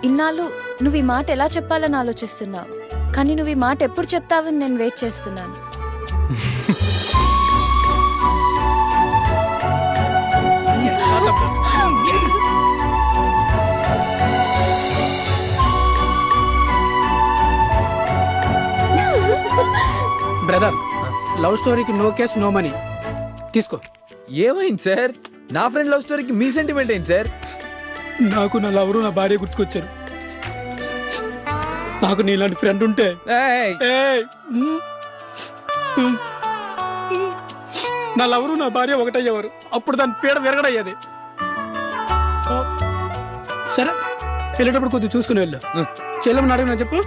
ఇన్నాళ్ళు నువ్వు ఈ మాట ఎలా చెప్పాలని ఆలోచిస్తున్నావు, కానీ నువ్వు ఈ మాట ఎప్పుడు చెప్తావని నేను వెయిట్ చేస్తున్నాను. బ్రదర్, లవ్ స్టోరీకి నో కేస్ నో మనీ తీసుకో. ఏమైంది సార్? నా ఫ్రెండ్ లవ్ స్టోరీకి మీ సెంటిమెంట్ ఏంటి సార్? నాకు నా లవరు నా భార్య గుర్తుకొచ్చారు. నాకు నీలాంటి ఫ్రెండ్ ఉంటే నా లవరు నా భార్య ఒకటయ్యేవారు. అప్పుడు దాని పీడ విరగడయ్యేది. సరే, వెళ్ళేటప్పుడు కొద్దిగా చూసుకుని వెళ్ళు. చెల్లెమ్మని అడిగినా చెప్పు.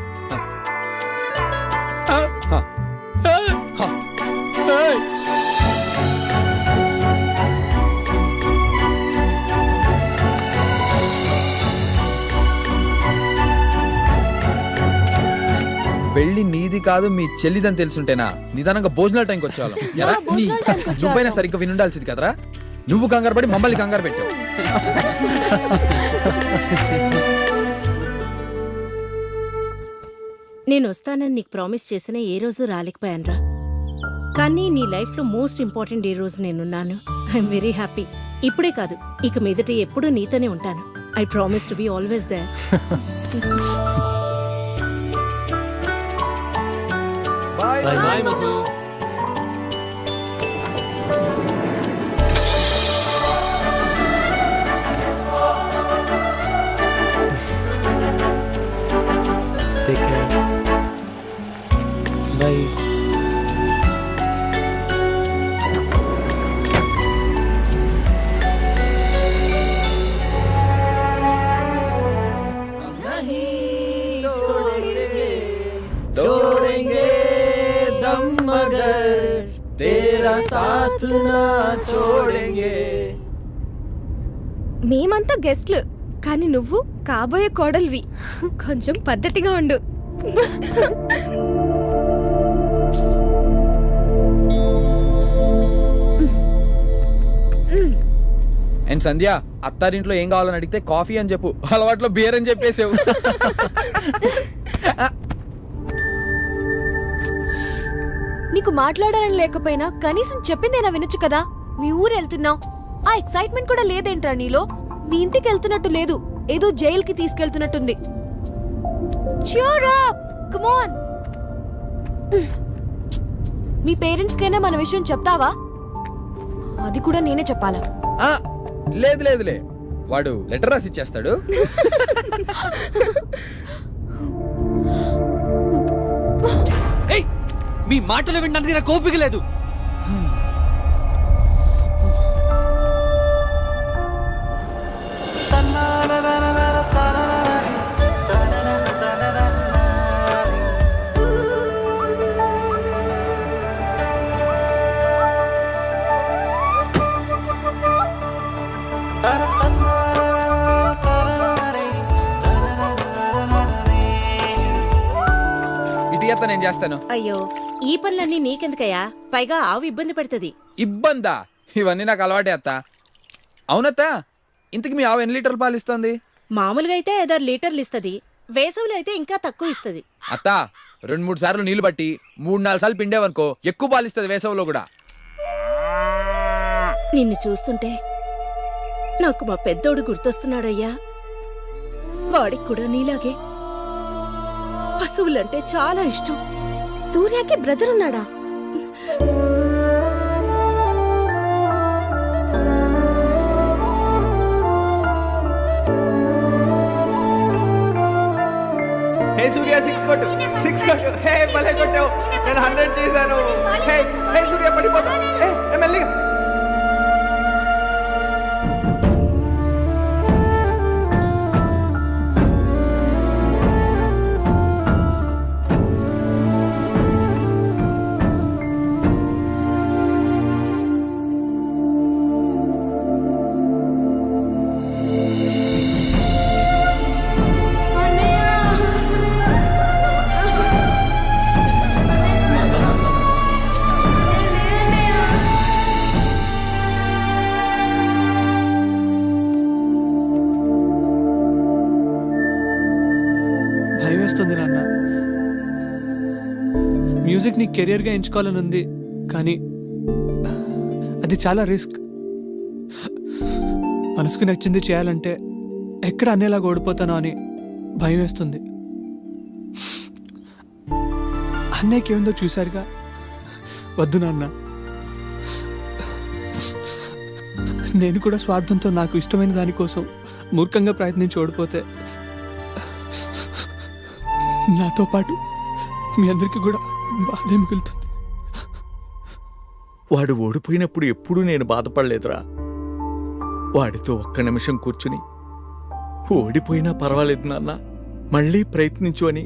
పెళ్లి నీది కాదు మీ చెల్లిదని తెలుసుంటేనా నిదానంగా భోజనాల టైంకి వచ్చేవాళ్ళం. నువ్వైనా సరిగ్గా వినుండాల్సింది కదరా. నువ్వు కంగారు పడి మమ్మల్ని కంగారు పెట్టావు. నేను వస్తానని నీకు ప్రామిస్ చేసిన ఏ రోజు రాలేకపోయానురా. కానీ నీ లైఫ్లో మోస్ట్ ఇంపార్టెంట్ ఏ రోజు నేనున్నాను. I'm very happy. ఇప్పుడే కాదు, ఇక మీదట ఎప్పుడూ నీతోనే ఉంటాను. I promise to be always there. Bye Madhu. Take care. Bye. छोड़ेंगे दम मगर तेरा साथ ना छोड़ेंगे. మేమంతా గెస్ట్లు, కానీ నువ్వు కాబోయే కోడలివి. కొంచెం పద్ధతిగా ఉండు. అండ్ సంధ్య, అత్తారింట్లో ఏం కావాలని అడిగితే కాఫీ అని చెప్పు. అలవాట్లో బియర్ అని చెప్పేసావు. నీకు మాట్లాడాలని లేకపోయినా కనీసం చెప్పిందేనా వినొచ్చు కదా. మీ ఊరు వెళ్తున్నావు, ఆ ఎక్సైట్మెంట్ కూడా లేదేంట్రా నీలో? మీ ఇంటికి వెళ్తున్నట్టు లేదు, ఏదో జైలుకి తీసుకెళ్తున్నట్టుంది. Cheer up! Come on! Me parents కైనా మన విషయం చెప్తావా? అది కూడా నేనే చెప్పాలా? లేదు లేదులే, వాడు లెటర్ రాసి ఇచ్చేస్తాడు. మీ మాటలు వినడానికి నాకు ఓపిక లేదు. ఇటు నేను చేస్తాను. అయ్యో, ఈ పనులన్నీ నీకెందుకయ్యా? పైగా ఆవు ఇబ్బంది పెడుతుంది. ఇబ్బందా? ఇవన్నీ నాకు అలవాటే అత్త. అవునత్త, ఇంతకు మీ ఆవు ఎన్ని లీటర్లు పాలు ఇస్తుంది? మామూలుగా అయితే 5-6 లీటర్లు ఇస్తుంది. వేసవిలో అయితే ఇంకా తక్కువ ఇస్తుంది. అత్త, 2-3 సార్లు నీళ్లు బట్టి 3-4 సార్లు పిండేవనుకో ఎక్కువ పాలు ఇస్తుంది వేసవిలో కూడా. నిన్ను చూస్తుంటే నాకు మా పెద్దోడు గుర్తొస్తున్నాడయ్యా. వాడికి కూడా నీలాగే పశువులంటే చాలా ఇష్టం. సూర్యకి బ్రదర్ ఉన్నాడా? హే సూర్య 6 కొట్టు 6 కొట్టు. హే భలే కొట్టావు. నేను 100 చేశాను. హే హే సూర్య పడిపోతా. హే మెల్లిగా. భయం వేస్తుంది నాన్న. మ్యూజిక్ ని కెరియర్గా ఎంచుకోవాలని ఉంది, కానీ అది చాలా రిస్క్. మనసుకు నచ్చింది చేయాలంటే ఎక్కడ అనేలాగా ఓడిపోతానో అని భయం వేస్తుంది. అన్నయ్యకి ఏముందో చూశారుగా. వద్దు నాన్న, నేను కూడా స్వార్థంతో నాకు ఇష్టమైన దానికోసం మూర్ఖంగా ప్రయత్నించి ఓడిపోతే నాతో పాటు మీ అందరికీ కూడా బాధే మిగులుతుంది. వాడు ఓడిపోయినప్పుడు ఎప్పుడూ నేను బాధపడలేదురా. వాడితో ఒక్క నిమిషం కూర్చుని ఓడిపోయినా పర్వాలేదు నాన్న, మళ్ళీ ప్రయత్నించు అని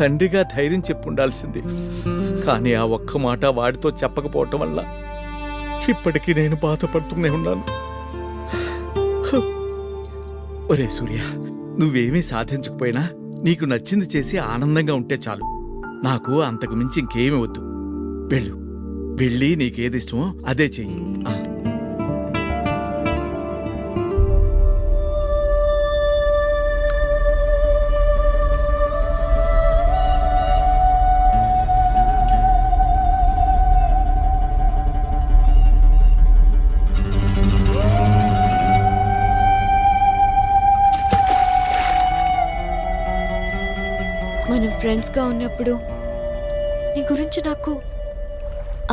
తండ్రిగా ధైర్యం చెప్పుండాల్సింది. కానీ ఆ ఒక్క మాట వాడితో చెప్పకపోవటం వల్ల ఇప్పటికీ నేను బాధపడుతూనే ఉన్నాను. ఒరే సూర్య, నువ్వేమీ సాధించకపోయినా నీకు నచ్చింది చేసి ఆనందంగా ఉంటే చాలు. నాకు అంతకు మించి ఇంకేమీ వద్దు. వెళ్ళు, వెళ్ళి నీకేది ఇష్టమో అదే చెయ్యి. మనం ఫ్రెండ్స్గా ఉన్నప్పుడు నీ గురించి నాకు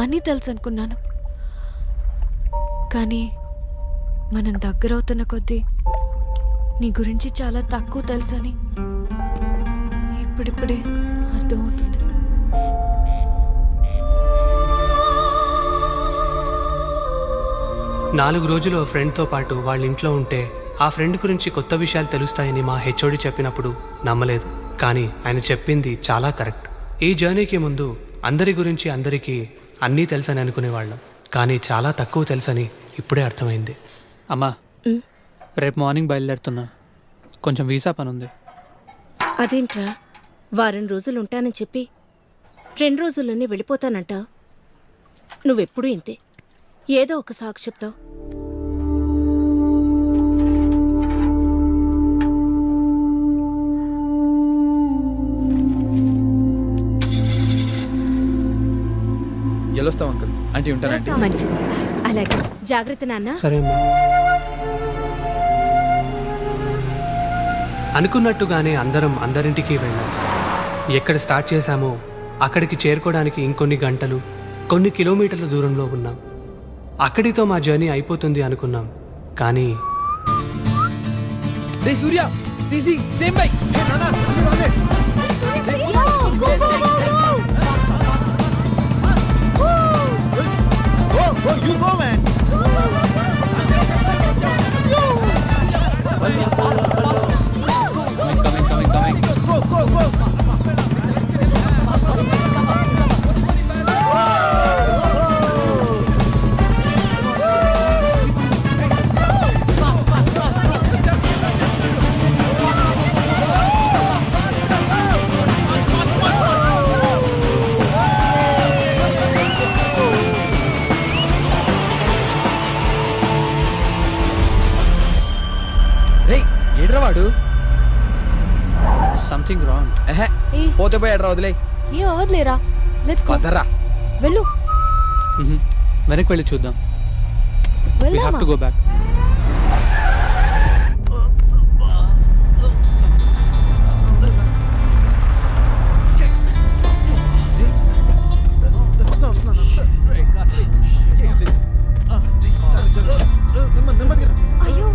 అన్నీ తెలుసు అనుకున్నాను. కానీ మనం దగ్గరవుతున్న కొద్దీ నీ గురించి చాలా తక్కువ తెలుసని ఇప్పుడిప్పుడే అర్థమవుతుంది. నాలుగు రోజులు ఫ్రెండ్తో పాటు వాళ్ళ ఇంట్లో ఉంటే ఆ ఫ్రెండ్ గురించి కొత్త విషయాలు తెలుస్తాయని మా హెచ్ఓడి చెప్పినప్పుడు నమ్మలేదు. కానీ ఆయన చెప్పింది చాలా కరెక్ట్. ఈ జర్నీకి ముందు అందరి గురించి అందరికీ అన్నీ తెలుసని అనుకునేవాళ్ళం, కానీ చాలా తక్కువ తెలుసని ఇప్పుడే అర్థమైంది. అమ్మా, రేపు మార్నింగ్ బయలుదేరుతున్నా. కొంచెం వీసా పని ఉంది. అదేంట్రా, వారం రోజులు ఉంటానని చెప్పి 2 రోజుల్లోనే వెళ్ళిపోతానంటావు. నువ్వెప్పుడూ ఇంతే, ఏదో ఒక సాకు చెప్తావు. వెళ్ళొస్తాం అంకుల్. ఆంటీ ఉంటానండి. మంచిది, అలాగే. జాగ్రత్త నాన్న. సరే అమ్మా. అనుకున్నట్టుగానే అందరం అందరింటికి వెళ్ళాం. ఎక్కడ స్టార్ట్ చేశామో అక్కడికి చేరుకోవడానికి ఇంకొన్ని గంటలు, కొన్ని కిలోమీటర్ల దూరంలో ఉన్నాం. అక్కడితో మా జర్నీ అయిపోతుంది అనుకున్నాం, కానీ రే సూర్య, సీసీ సేమ్ బైక్. ఏ నానా, అల్లి వాలే. Go, you go, man. Coming. Go. వాడు సంథింగ్ రాంగ్. పోతే పోయి ఎడ్రా, వదిలే. ఏం అవ్వదులేరా, లెట్స్ గో. పదరా. వెళ్ళు. వెనక్కి వెళ్ళి చూద్దాం. We have to go back. అయ్యో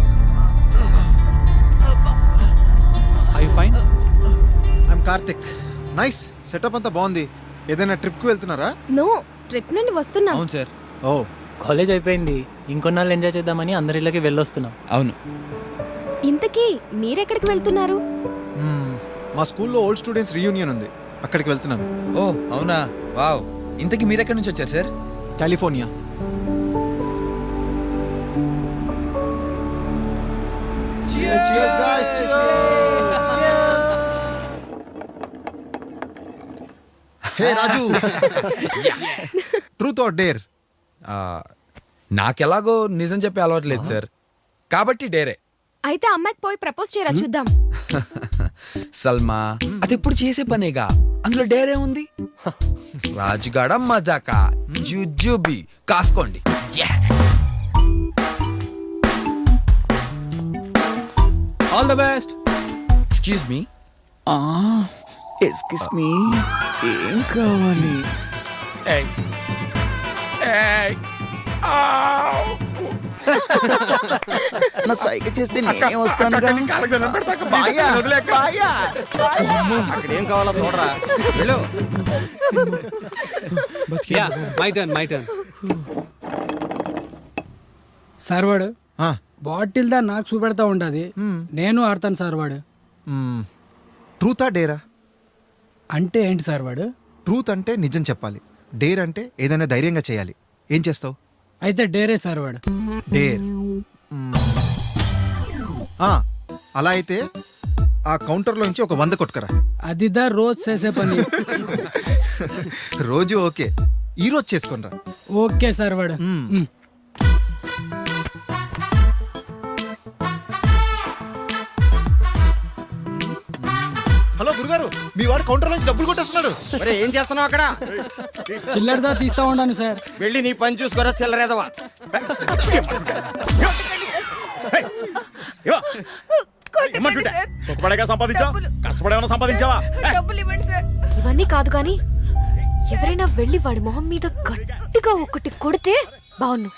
Are you fine? I'm Karthik. Nice setup అంతా బాగుంది. ఏదైనా ట్రిప్కి వెళ్తున్నారా? నో, ట్రిప్ నుండి వస్తున్నా. అవును సార్. ఓ, కాలేజ్ అయిపోయింది, ఇంకొన్నాళ్ళు ఎంజాయ్ చేద్దామని అందరి ఇళ్ళకి వెళ్ళొస్తున్నాం. అవును. ఇంతకీ మీరెక్కడికి వెళ్తున్నారు? మా స్కూల్లో ఓల్డ్ స్టూడెంట్స్ రీయూనియన్ ఉంది, అక్కడికి వెళ్తున్నాను. ఓ అవునా, వావ్. ఇంతకీ మీరెక్కడి నుంచి వచ్చారు sir? California. Cheers, guys. Hey Raju, truth or dare? నాకెలాగో నిజం చెప్పే అలవాటు లేదు సార్, కాబట్టి డేరే. అయితే అమ్మాయికి పోయి ప్రపోజ్ చేయరా చూద్దాం. సల్మా, అది ఎప్పుడు చేసే పనేగా, అందులో డేరే ఉంది. రాజుగాడ మజాకా, జుజుబి కాసుకోండి. All the best. Excuse me. Excuse me, ఏం కావాలి? నా సైగ చేస్తే నేనే వస్తాను. అక్కడేం కావాలో చూడరా. వెళ్ళు. Yeah, my turn. సార్ వాడు బాటిల్ దా నాకు చూపెడతా ఉండదు, నేను ఆడతాను సార్ వాడు. ట్రూతా డేరా? అంటే ఏంటి సార్ వాడు? ట్రూత్ అంటే నిజం చెప్పాలి, డేర్ అంటే ఏదైనా ధైర్యంగా చేయాలి. ఏం చేస్తావు? అయితే డేరే సార్ వాడు. డేర్. అలా అయితే ఆ కౌంటర్లో నుంచి ఒక 100 కొట్టుకరా. అదిదా రోజు చేసే పని. రోజు ఓకే, ఈ రోజు చేసుకోనరా. ఓకే సార్ వాడు. హలో గురుగారు, మీ వాడు కౌంటర్ నుంచి డబ్బులు కొట్టేస్తున్నాడు. మరి ఏం చేస్తున్నావు అక్కడ? చిల్లరదా తీస్తా ఉన్నాను సార్. వెళ్ళి నీ పని చూసుకోరా చిల్లరేదవా. సంపాదించావా? ఇవన్నీ కాదు కానీ ఎవరైనా వెళ్ళి వాడి మొహం మీద గట్టిగా ఒకటి కొడితే బాగున్ను.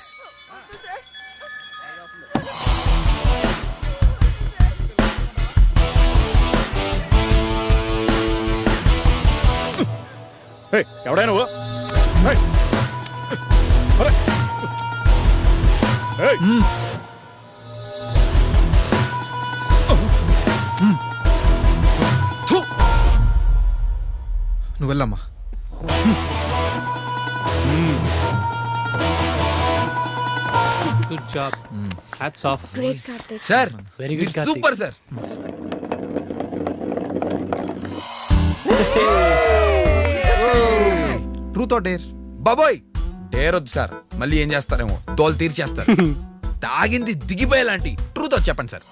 ఎవడైనా నువ్వు వెళ్ళమ్మా. Good job. Hats off. Great, Karthik. Sir, very good. Super sir. Truth or dare? బాబోయ్, డేర్ వద్దు సార్, మళ్ళీ ఏం చేస్తారేమో, తోలు తీర్చేస్తారు. తాగింది దిగిపోయేలాంటి ట్రూత్ వచ్చి చెప్పండి సార్.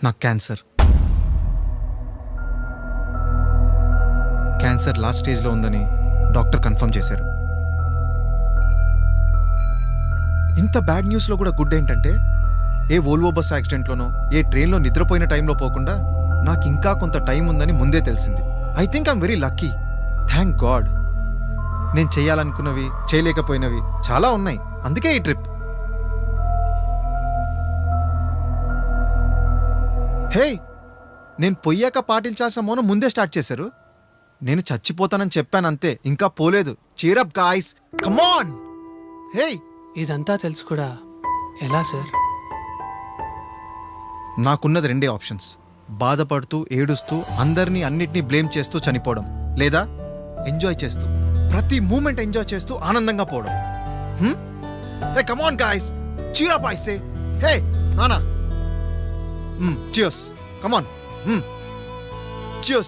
నాకు క్యాన్సర్ లాస్ట్ స్టేజ్లో ఉందని డాక్టర్ కన్ఫర్మ్ చేశారు. ఇంత బ్యాడ్ న్యూస్లో కూడా గుడ్ ఏంటంటే, ఏ వోల్వో బస్ యాక్సిడెంట్లోనో ఏ ట్రైన్లో నిద్రపోయిన టైంలో పోకుండా నాకు ఇంకా కొంత టైం ఉందని ముందే తెలిసింది. I think I'm very lucky. Thank God. నేను చేయాలనుకున్నవి చేయలేకపోయినవి చాలా ఉన్నాయి, అందుకే ఈ ట్రిప్. హే, నేను పొయ్యాక పాటించాల్సిన మౌనం ముందే స్టార్ట్ చేశారు. నేను చచ్చిపోతానని చెప్పాను అంతే, ఇంకా పోలేదు. Cheer up guys, come on. Hey, ఇదంతా తెలుసు కూడా ఎలా సార్? నాకున్నది రెండే ఆప్షన్స్. బాధపడుతూ ఏడుస్తూ అందరినీ అన్నిటినీ బ్లేమ్ చేస్తూ చనిపోవడం, లేదా ఎంజాయ్ చేస్తూ ప్రతి మూమెంట్ ఎంజాయ్ చేస్తూ ఆనందంగా పోవడం. Hey come on guys, cheer up I say. Hey నానా, cheers, come on. cheers,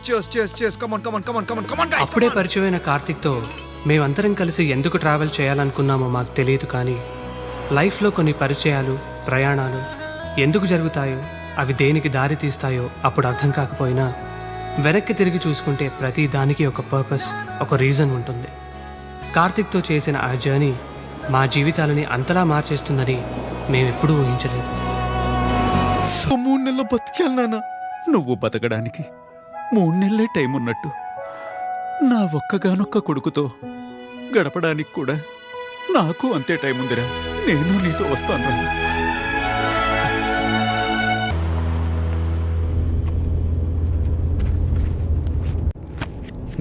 come on guys. అప్పుడే పరిచయమైన కార్తిక్తో మేమందరం కలిసి ఎందుకు ట్రావెల్ చేయాలనుకున్నామో మాకు తెలియదు, కానీ లైఫ్లో కొన్ని పరిచయాలు, ప్రయాణాలు ఎందుకు జరుగుతాయో, అవి దేనికి దారి తీస్తాయో అప్పుడు అర్థం కాకపోయినా వెనక్కి తిరిగి చూసుకుంటే ప్రతి దానికి ఒక పర్పస్, ఒక రీజన్ ఉంటుంది. కార్తిక్తో చేసిన ఆ జర్నీ మా జీవితాలని అంతలా మార్చేస్తుందని మేమెప్పుడూ ఊహించలేదు. 3 నెలలు బతికాను నాన్న. నువ్వు బతకడానికి 3 నెలలే టైం ఉన్నట్టు నా ఒక్కగానొక్క కొడుకుతో గడపడానికి కూడా నాకు అంతే టైం ఉందిరా. నేను నీతో వస్తాను.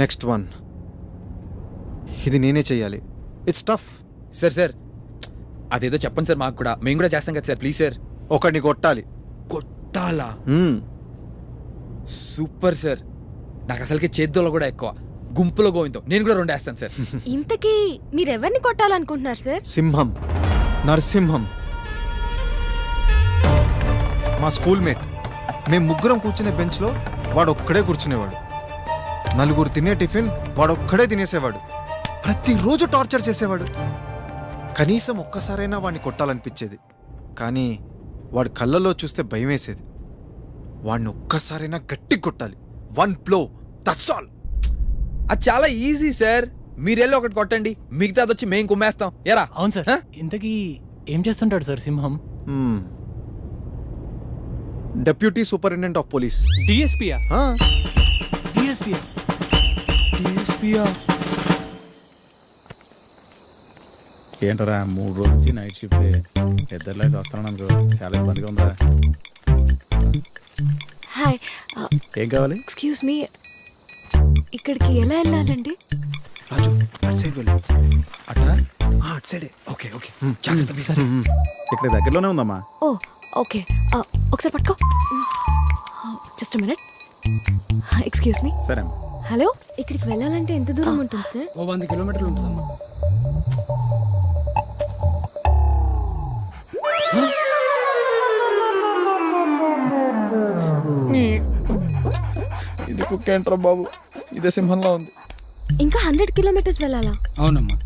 Next one. ఇది నేనే చెయ్యాలి. It's tough. సార్ అదేదో చెప్పండి సార్, మాకు కూడా, మేము కూడా చేస్తాం కదా సార్, ప్లీజ్ సార్. ఒకడిని కొట్టాలి. కొట్టాలా? Super sir. నాకు అసలుకి చేద్దోళ్ళు కూడా ఎక్కువ. గుంపులో గోవిందో నేను కూడా 2 వేస్తాను సార్. ఇంతకీ మీరెవరిని కొట్టాలనుకుంటున్నారు సార్? సింహం, నరసింహం, మా స్కూల్ మేట్. మేము ముగ్గురం కూర్చునే బెంచ్లో వాడు ఒక్కడే కూర్చునేవాడు. 4 తినే టిఫిన్ వాడు ఒక్కడే తినేసేవాడు. ప్రతిరోజు టార్చర్ చేసేవాడు. కనీసం ఒక్కసారైనా వాడిని కొట్టాలనిపించేది, కానీ వాడి కళ్ళల్లో చూస్తే భయం వేసేది. వాడిని ఒక్కసారైనా గట్టి కొట్టాలి. 1 blow, that's all. అది చాలా ఈజీ సార్. మీరెళ్ళి ఒకటి కొట్టండి, మిగతాది వచ్చి మేము కుమ్మేస్తాం. ఎరా? అవును సార్. ఇంతకీ ఏం చేస్తుంటాడు sir Simham? Deputy superintendent of police. డిఎస్పీయా? డిఎస్పీయా? ఏంటరా 3 రోజుల నుంచి నైట్ షిఫ్ట్ ఇద్దరులేసి వస్తున్నాను అనుకో, చాలా ఇబ్బందిగా ఉందా? హాయ్, ఏం కావాలి? ఎక్స్క్యూజ్ మీ, ఇక్కడికి ఎలా వెళ్ళాలండి? రాజు అటు సైడ్ వెళ్ళు. అటా? అటు సైడే. ఓకే ఓకే, జాగ్రత్త. సరే. ఇక్కడ దగ్గరలోనే ఉందమ్మా. ఓ ఓకే, ఒకసారి పట్టుకో. Just minute. Excuse me. సరే. హలో, ఇక్కడికి వెళ్ళాలంటే ఎంత దూరం ఉంటుంది సార్? 100 కిలోమీటర్లు ఉంటుందమ్మా. ఇది కుక్క ఏంట్రా బాబు, ఇదే సింహంలో ఉంది. ఇంకా 100 కిలోమీటర్స్ వెళ్ళాలా? అవునమ్మా.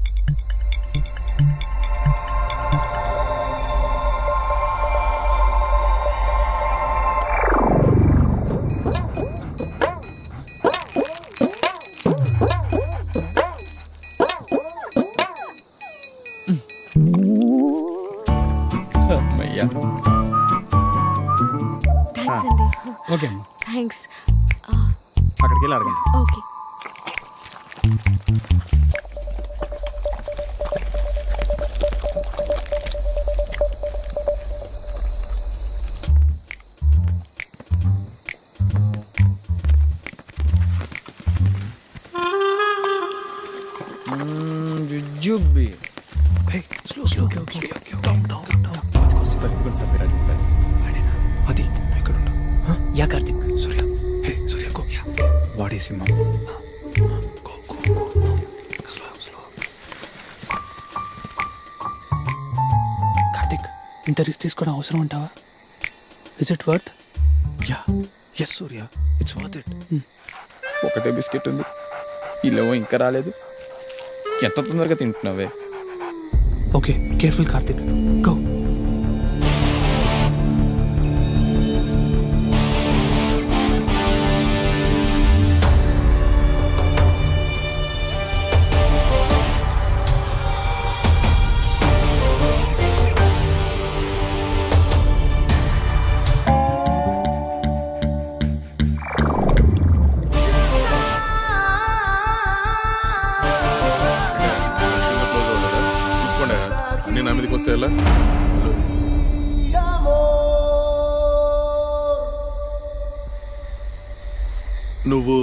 అయ్యా థ్యాంక్స్ అండి. ఓకే అమ్మా. థ్యాంక్స్. అక్కడికి వెళ్ళి అడగండి. ఓకే. జుబ్బి. అది ఇక్కడ yeah Karthik. Surya, hey Surya go. వాడే Simham. Go go go go. Slow slow. Karthik, ఇంత రిస్క్ తీసుకోవడం అవసరం ఉంటావా? Is it worth? Yeah, yes Surya, it's worth it. ఒకటే బిస్కెట్ ఉంది, ఇల్లేమో ఇంకా రాలేదు. ఎంత తొందరగా తింటున్నావే? Okay, careful Karthik. గో. అన్ని నా మీదకి వస్తే ఎలా? నువ్వు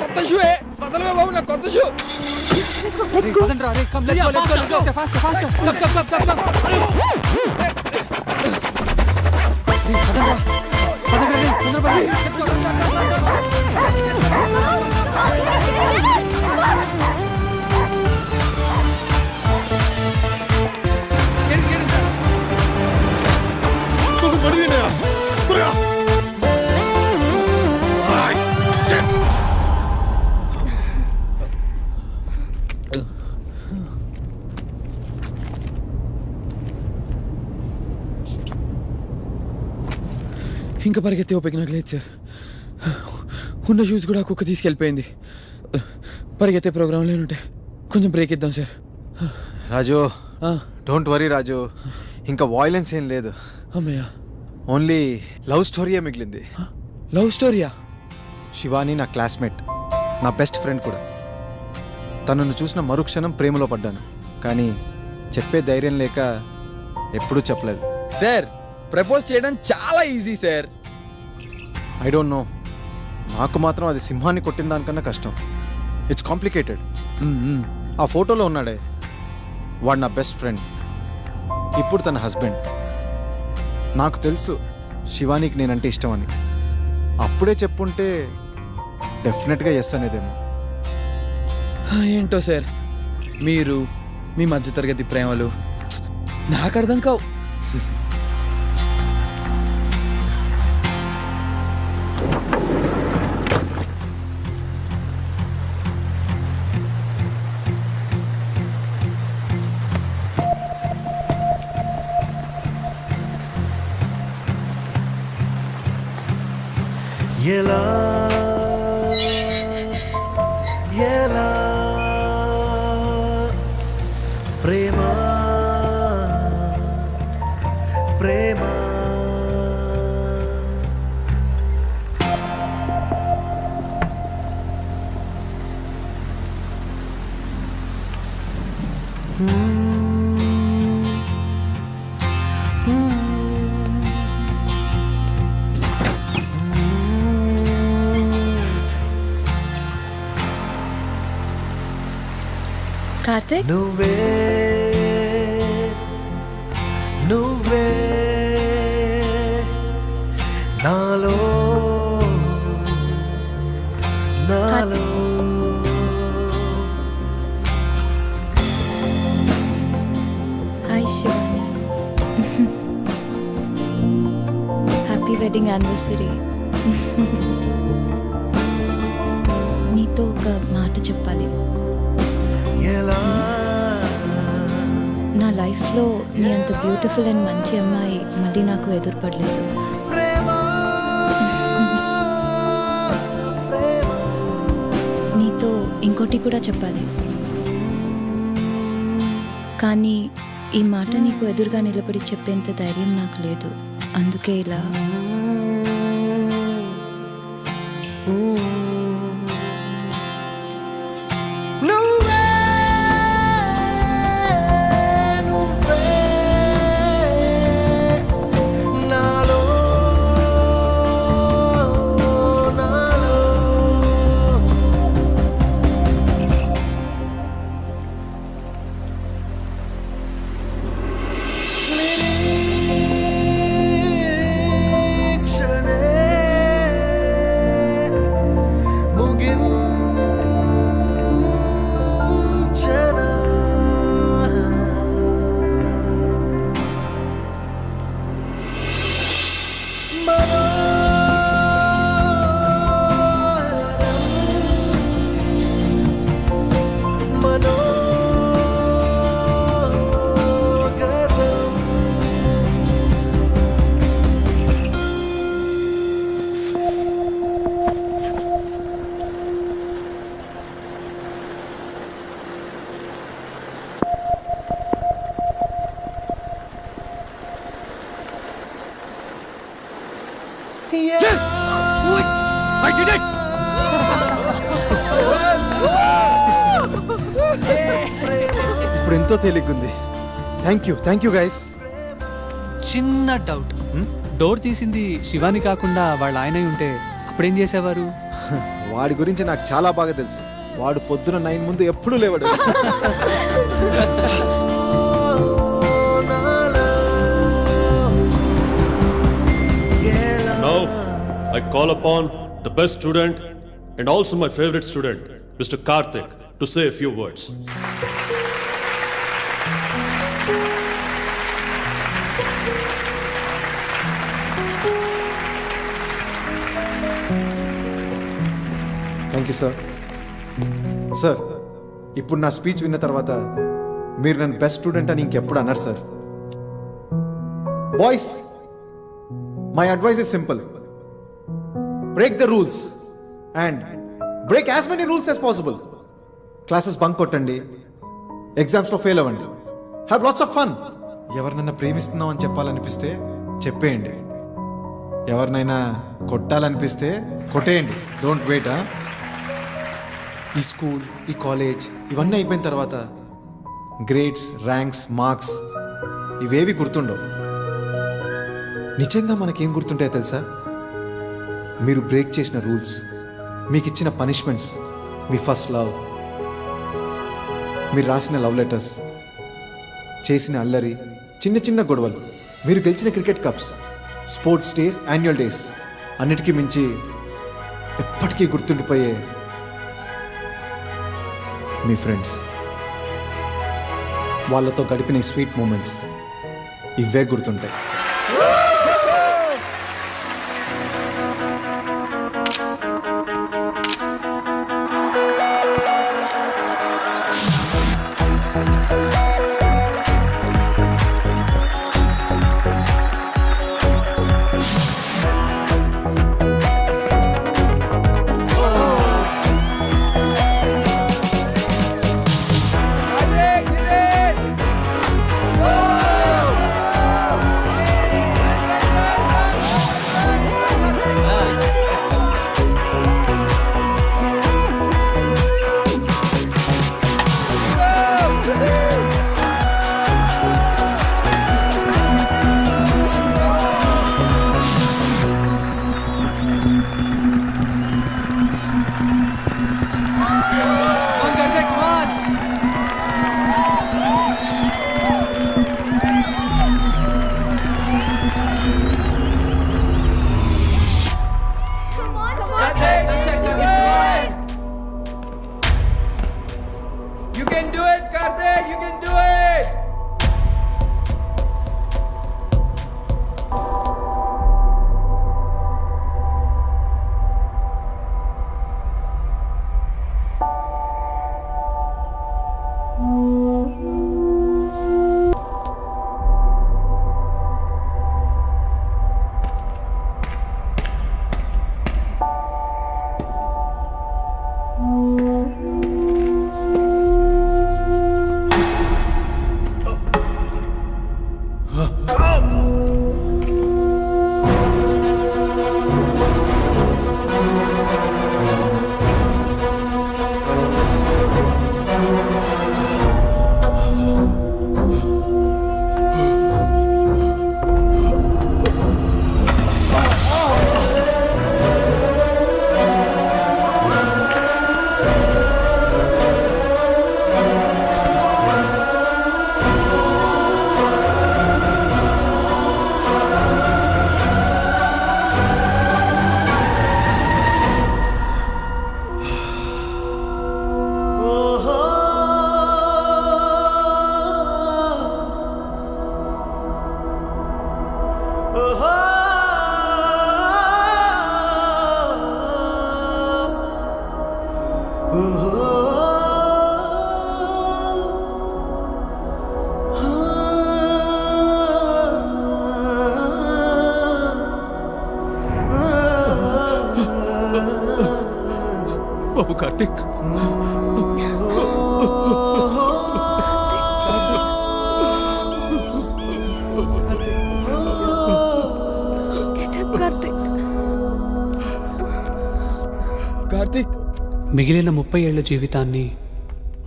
కొత్త షూ బదలవే బాబు, నా కొత్త షూ. Let's go. ఇంకా పరిగెత్తే ఓపిక నాకు లేదు సార్. ఉన్న షూస్ కూడా కుక్క తీసుకెళ్ళిపోయింది. పరిగెత్తే ప్రోగ్రాం లేనుంటే కొంచెం బ్రేక్ ఇద్దాం సార్. రాజు డోంట్ వరీ రాజు, ఇంకా వాయిలెన్స్ ఏం లేదు. అమ్మయ్య, ఓన్లీ లవ్ స్టోరీయే మిగిలింది. లవ్ స్టోరీయా? శివాని నా క్లాస్మేట్, నా బెస్ట్ ఫ్రెండ్ కూడా. తనను చూసిన మరుక్షణం ప్రేమలో పడ్డాను, కానీ చెప్పే ధైర్యం లేక ఎప్పుడూ చెప్పలేదు. సార్, ప్రపోజ్ చేయడం చాలా easy sir. I don't know, నాకు మాత్రం అది సింహాన్ని కొట్టిన దానికన్నా కష్టం. It's complicated. ఆ ఫోటోలో ఉన్నాడే వాడు నా బెస్ట్ ఫ్రెండ్, ఇప్పుడు తన హస్బెండ్. నాకు తెలుసు శివానికి నేనంటే ఇష్టమని. అప్పుడే చెప్పుంటే డెఫినెట్గా ఎస్ అనేదేమో. ఏంటో సార్, మీరు మీ మధ్యతరగతి ప్రేమలు నాకు అర్థం కావు. ఎలా ఎలా ప్రేమ ప్రేమ కార్తిక్, నువ్వే నువ్వే నాలో నాలో hi Shivani. Happy wedding anniversary. నీతో ఒక మాట చెప్పాలి. నా లైఫ్లో నీ అంత బ్యూటిఫుల్ అండ్ మంచి అమ్మాయి మళ్ళీ నాకు ఎదురుపడలేదు. నీతో ఇంకోటి కూడా చెప్పాలి, కానీ ఈ మాట నీకు ఎదురుగా నిలబడి చెప్పేంత ధైర్యం నాకు లేదు. అందుకే ఇలా. Yes! Wait! I did it! ఇప్పుడు ఎంతో తేలిగ్గుంది. Thank you guys. చిన్న డౌట్, డోర్ తీసింది శివాని కాకుండా వాళ్ళ ఆయన ఉంటే అప్పుడేం చేసేవారు? వాడి గురించి నాకు చాలా బాగా తెలుసు. వాడు పొద్దున 9 ముందు ఎప్పుడూ లేవాడు. Now, I call upon the best student and also my favorite student, Mr. Karthik, to say a few words. Thank you sir. Sir, ఇప్పుడు నా స్పీచ్ విన్న తర్వాత మీరు నన్ను బెస్ట్ స్టూడెంట్ అని ఇంకెప్పుడు అన్నారు sir. Boys, my advice is simple. Break the rules and break as many rules as possible. Classes bunk కొట్టండి, ఎగ్జామ్స్లో ఫెయిల్ అవ్వండి, హ్యావ్ లాట్స్ ఆఫ్ ఫన్. ఎవరినైనా ప్రేమిస్తున్నాం అని చెప్పాలనిపిస్తే చెప్పేయండి, ఎవరినైనా కొట్టాలనిపిస్తే కొట్టేయండి. Don't wait. ఈ స్కూల్, ఈ కాలేజ్ ఇవన్నీ అయిపోయిన తర్వాత గ్రేడ్స్, ర్యాంక్స్, మార్క్స్ ఇవేవి గుర్తుండవు. నిజంగా మనకేం గుర్తుంటాయో తెలుసా? మీరు బ్రేక్ చేసిన రూల్స్, మీకు ఇచ్చిన పనిష్మెంట్స్, మీ ఫస్ట్ లవ్, మీరు రాసిన లవ్ లెటర్స్, చేసిన అల్లరి, చిన్న చిన్న గొడవలు, మీరు గెలిచిన cricket cups, sports days, annual days, అన్నిటికీ మించి ఎప్పటికీ గుర్తుండిపోయే మీ ఫ్రెండ్స్, వాళ్ళతో గడిపిన ఈ స్వీట్ మూమెంట్స్ ఇవే గుర్తుంటాయి. You can do it, Karthik! You can do it! బాబు కార్తిక్, కార్తిక్ మిగిలిన 30 ఏళ్ల జీవితాన్ని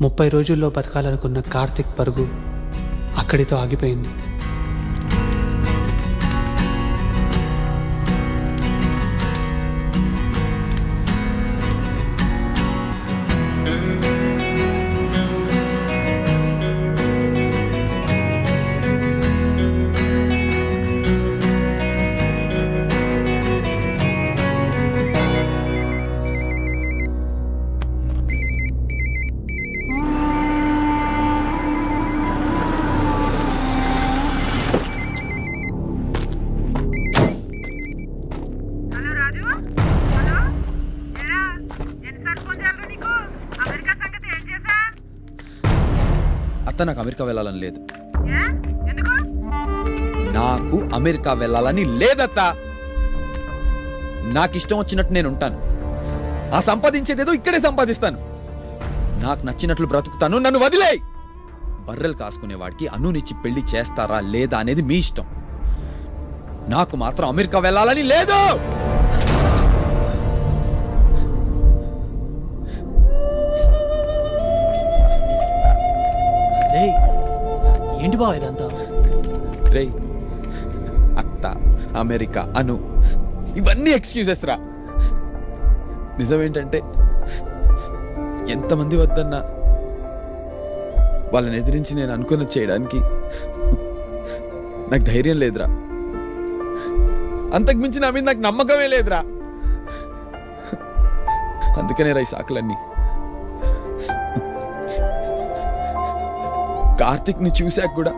30 రోజుల్లో బతకాలనుకున్న కార్తిక్ పరుగు అక్కడితో ఆగిపోయింది. అత్త, నాకు అమెరికా వెళ్ళాలని లేదు. నాకు అమెరికా వెళ్ళాలని లేదత్తా. నాకు ఇష్టం వచ్చినట్టు నేను ఉంటాను. ఆ సంపాదించేదేదో ఇక్కడే సంపాదిస్తాను. నాకు నచ్చినట్లు బ్రతుకుతాను. నన్ను వదిలేయ్. బర్రెలు కాసుకునే వాడికి అనునిచ్చి పెళ్లి చేస్తారా లేదా అనేది మీ ఇష్టం. నాకు మాత్రం అమెరికా వెళ్ళాలని లేదు. ఏంటి బావ ఇదంతా? రేయ్, అత్త, అమెరికా, అను ఇవన్నీ ఎక్స్క్యూజెస్ రా. నిజమేంటంటే ఎంతమంది వద్దన్నా వాళ్ళని ఎదిరించి నేను అనుకున్నది చేయడానికి నాకు ధైర్యం లేదురా. అంతకుమించి నా మీద నాకు నమ్మకమే లేదురా. అందుకనే రా ఈ సాకులన్నీ. కార్తిక్ని చూశాక కూడా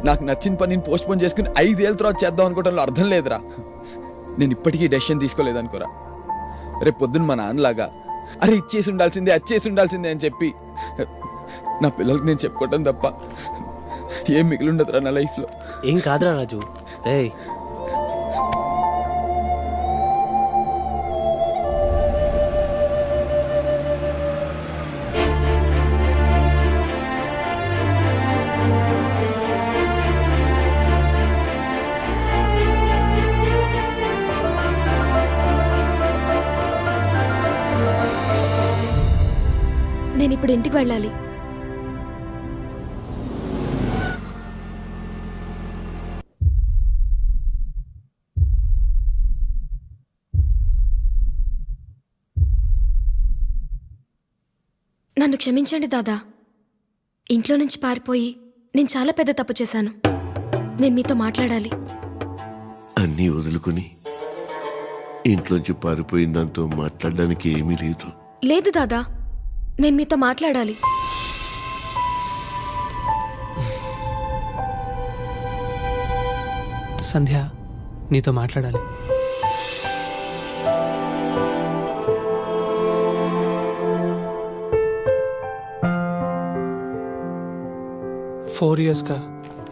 నాకు నచ్చిన పనిని పోస్ట్ పోన్ చేసుకుని 5 ఏళ్ళ తర్వాత చేద్దాం అనుకోవడంలో అర్థం లేదురా. నేను ఇప్పటికీ డెసిషన్ తీసుకోలేదనుకోరా. రేపు పొద్దున్న మా నాన్నలాగా అరే ఇచ్చేసి ఉండాల్సిందే, అచ్చేసి ఉండాల్సిందే అని చెప్పి నా పిల్లలకి నేను చెప్పుకోవటం తప్ప ఏం మిగిలిండదురా నా లైఫ్లో. ఏం కాదురా రాజు. రేయ్, నేను ఇప్పుడు ఇంటికి వెళ్ళాలి. నన్ను క్షమించండి దాదా. ఇంట్లో నుంచి పారిపోయి నేను చాలా పెద్ద తప్పు చేశాను. నేను మీతో మాట్లాడాలి. అన్నీ వదులుకుని ఇంట్లోంచి పారిపోయిన దాంతో మాట్లాడడానికి ఏమీ లేదు. లేదు దాదా, నేను మీతో మాట్లాడాలి. సంధ్య, నీతో మాట్లాడాలి. ఫోర్ ఇయర్స్గా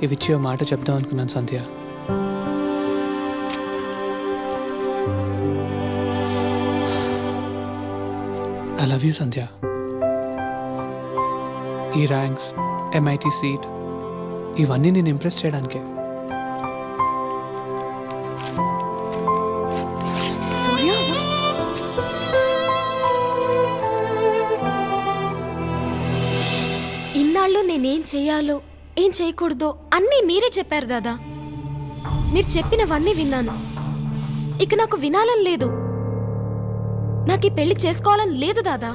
ఇవి ఇచ్చే మాట చెప్దాం అనుకున్నాను సంధ్య. ఐ లవ్ యూ సంధ్య. ఈ ర్యాంక్స్, MIT సీట్ ఇవన్నీ నేను ఇంప్రెస్ చేయడానికే. ఇన్నాళ్ళు నేనేం చెయ్యాలో ఏం చేయకూడదో అన్నీ మీరే చెప్పారు దాదా. మీరు చెప్పినవన్నీ విన్నాను. ఇక నాకు వినాలని లేదు. నాకు ఈ పెళ్లి చేసుకోవాలని లేదు దాదా.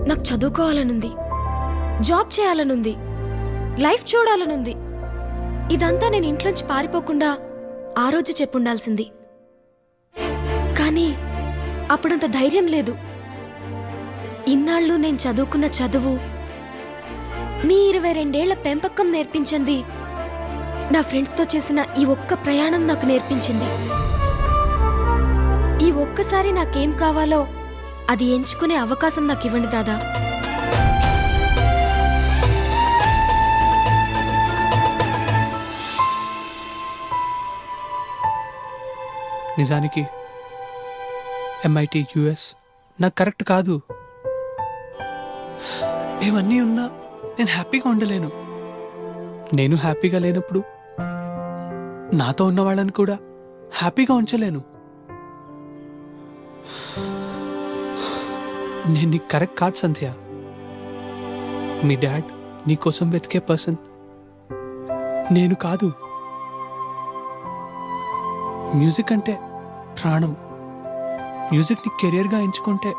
నాకు చదువుకోవాలనుంది, జాబ్ చేయాలనుంది, లైఫ్ చూడాలనుంది. ఇదంతా నేను ఇంట్లోంచి పారిపోకుండా ఆ రోజు చెప్పుండాల్సింది. కానీ అప్పుడంత ధైర్యం లేదు. ఇన్నాళ్ళు నేను చదువుకున్న చదువు, మీ 22 ఏళ్ల పెంపకం నేర్పించింది. నా ఫ్రెండ్స్తో చేసిన ఈ ఒక్క ప్రయాణం నాకు నేర్పించింది. ఈ ఒక్కసారి నాకేం కావాలో అది ఎంచుకునే అవకాశం నాకు ఇవ్వండి దాదా. నిజానికి MIT US నాకు కరెక్ట్ కాదు. ఇవన్నీ ఉన్నా నేను హ్యాపీగా ఉండలేను. నేను హ్యాపీగా లేనప్పుడు నాతో ఉన్న వాళ్ళని కూడా హ్యాపీగా ఉంచలేను. నేను నీకు కరెక్ట్ కాదు సంధ్య. మీ డాడ్ నీ కోసం వెతికే పర్సన్ నేను కాదు. మ్యూజిక్ అంటే ప్రాణం. మ్యూజిక్ని కెరియర్గా ఎంచుకుంటే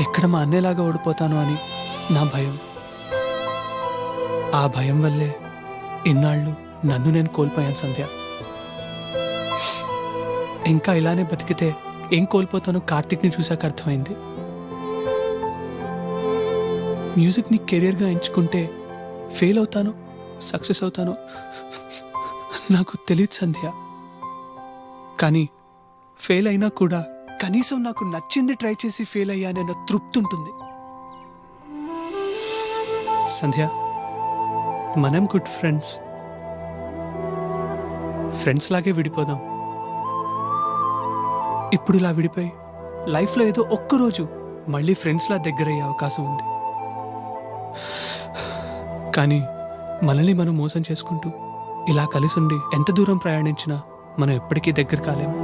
ఎక్కడ మా అన్నేలాగా ఓడిపోతాను అని నా భయం. ఆ భయం వల్లే ఇన్నాళ్ళు నన్ను నేను కోల్పోయాను సంధ్య. ఇంకా ఇలానే బతికితే ఏం కోల్పోతానో కార్తిక్ని చూశాక అర్థమైంది. మ్యూజిక్ని కెరియర్గా ఎంచుకుంటే ఫెయిల్ అవుతానో సక్సెస్ అవుతానో నాకు తెలియదు సంధ్య. కానీ ఫెయిల్ అయినా కూడా కనీసం నాకు నచ్చింది ట్రై చేసి ఫెయిల్ అయ్యానన్న తృప్తి ఉంటుంది. సంధ్య, మనం గుడ్ ఫ్రెండ్స్. ఫ్రెండ్స్ లాగే విడిపోదాం. ఇప్పుడు ఇలా విడిపోయి లైఫ్లో ఏదో ఒక్కరోజు మళ్ళీ ఫ్రెండ్స్లా దగ్గరయ్యే అవకాశం ఉంది. కానీ మనల్ని మనం మోసం చేసుకుంటూ ఇలా కలిసి ఉండి ఎంత దూరం ప్రయాణించినా మనం ఎప్పటికీ దగ్గర కాలేము.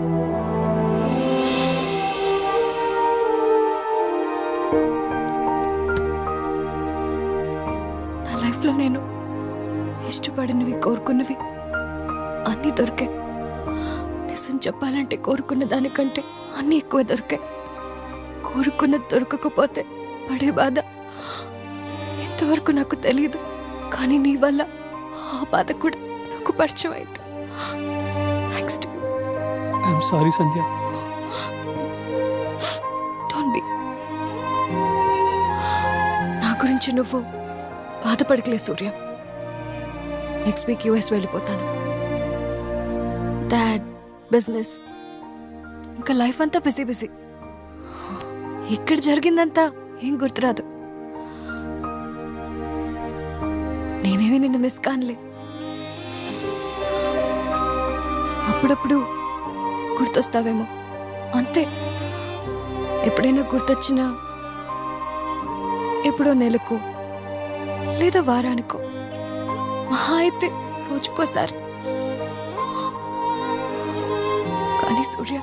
నా లైఫ్లో నేను ఇష్టపడినవి కోరుకున్నవి అన్నీ దొరికాయి. నిజం చెప్పాలంటే కోరుకున్న దానికంటే అన్నీ ఎక్కువ దొరికాయి. కోరుకున్నది దొరకకపోతే పడే బాధ ఇంతవరకు నాకు తెలియదు. కానీ నీ వల్ల ఆ బాధ కూడా నాకు పరిచయం అయింది. Thanks to you. I'm sorry Sandhya. Don't be. నా గురించి నువ్వు బాధపడకలే సూర్య. నెక్స్ట్ వీక్ యూఎస్ వెళ్ళిపోతాను. డాడ్, బిజినెస్, ఇంకా లైఫ్ అంతా బిజీ బిజీ. ఇక్కడ జరిగిందంతా ఏం గుర్తురాదు. నేనేమి నిన్ను మిస్ కానులే. అప్పుడప్పుడు గుర్తొస్తావేమో అంతే. ఎప్పుడైనా గుర్తొచ్చినా ఎప్పుడో నెలకో లేదా వారానికో, మహా అయితే రోజుకోసారి. కానీ సూర్య,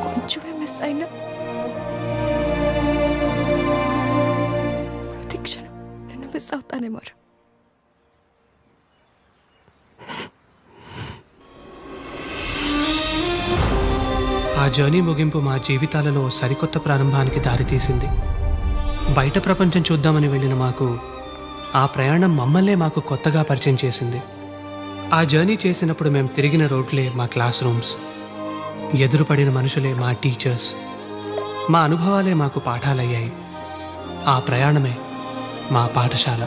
కొంచెమే మిస్ అయినా ప్రతి క్షణం నిన్ను మిస్ అవుతానేమో. ఆ జర్నీ ముగింపు మా జీవితాలలో సరికొత్త ప్రారంభానికి దారితీసింది. బయట ప్రపంచం చూద్దామని వెళ్ళిన మాకు ఆ ప్రయాణం మమ్మల్నే మాకు కొత్తగా పరిచయం చేసింది. ఆ జర్నీ చేసినప్పుడు మేము తిరిగిన రోడ్లే మా క్లాస్ రూమ్స్, ఎదురుపడిన మనుషులే మా టీచర్స్, మా అనుభవాలే మాకు పాఠాలయ్యాయి. ఆ ప్రయాణమే మా పాఠశాల.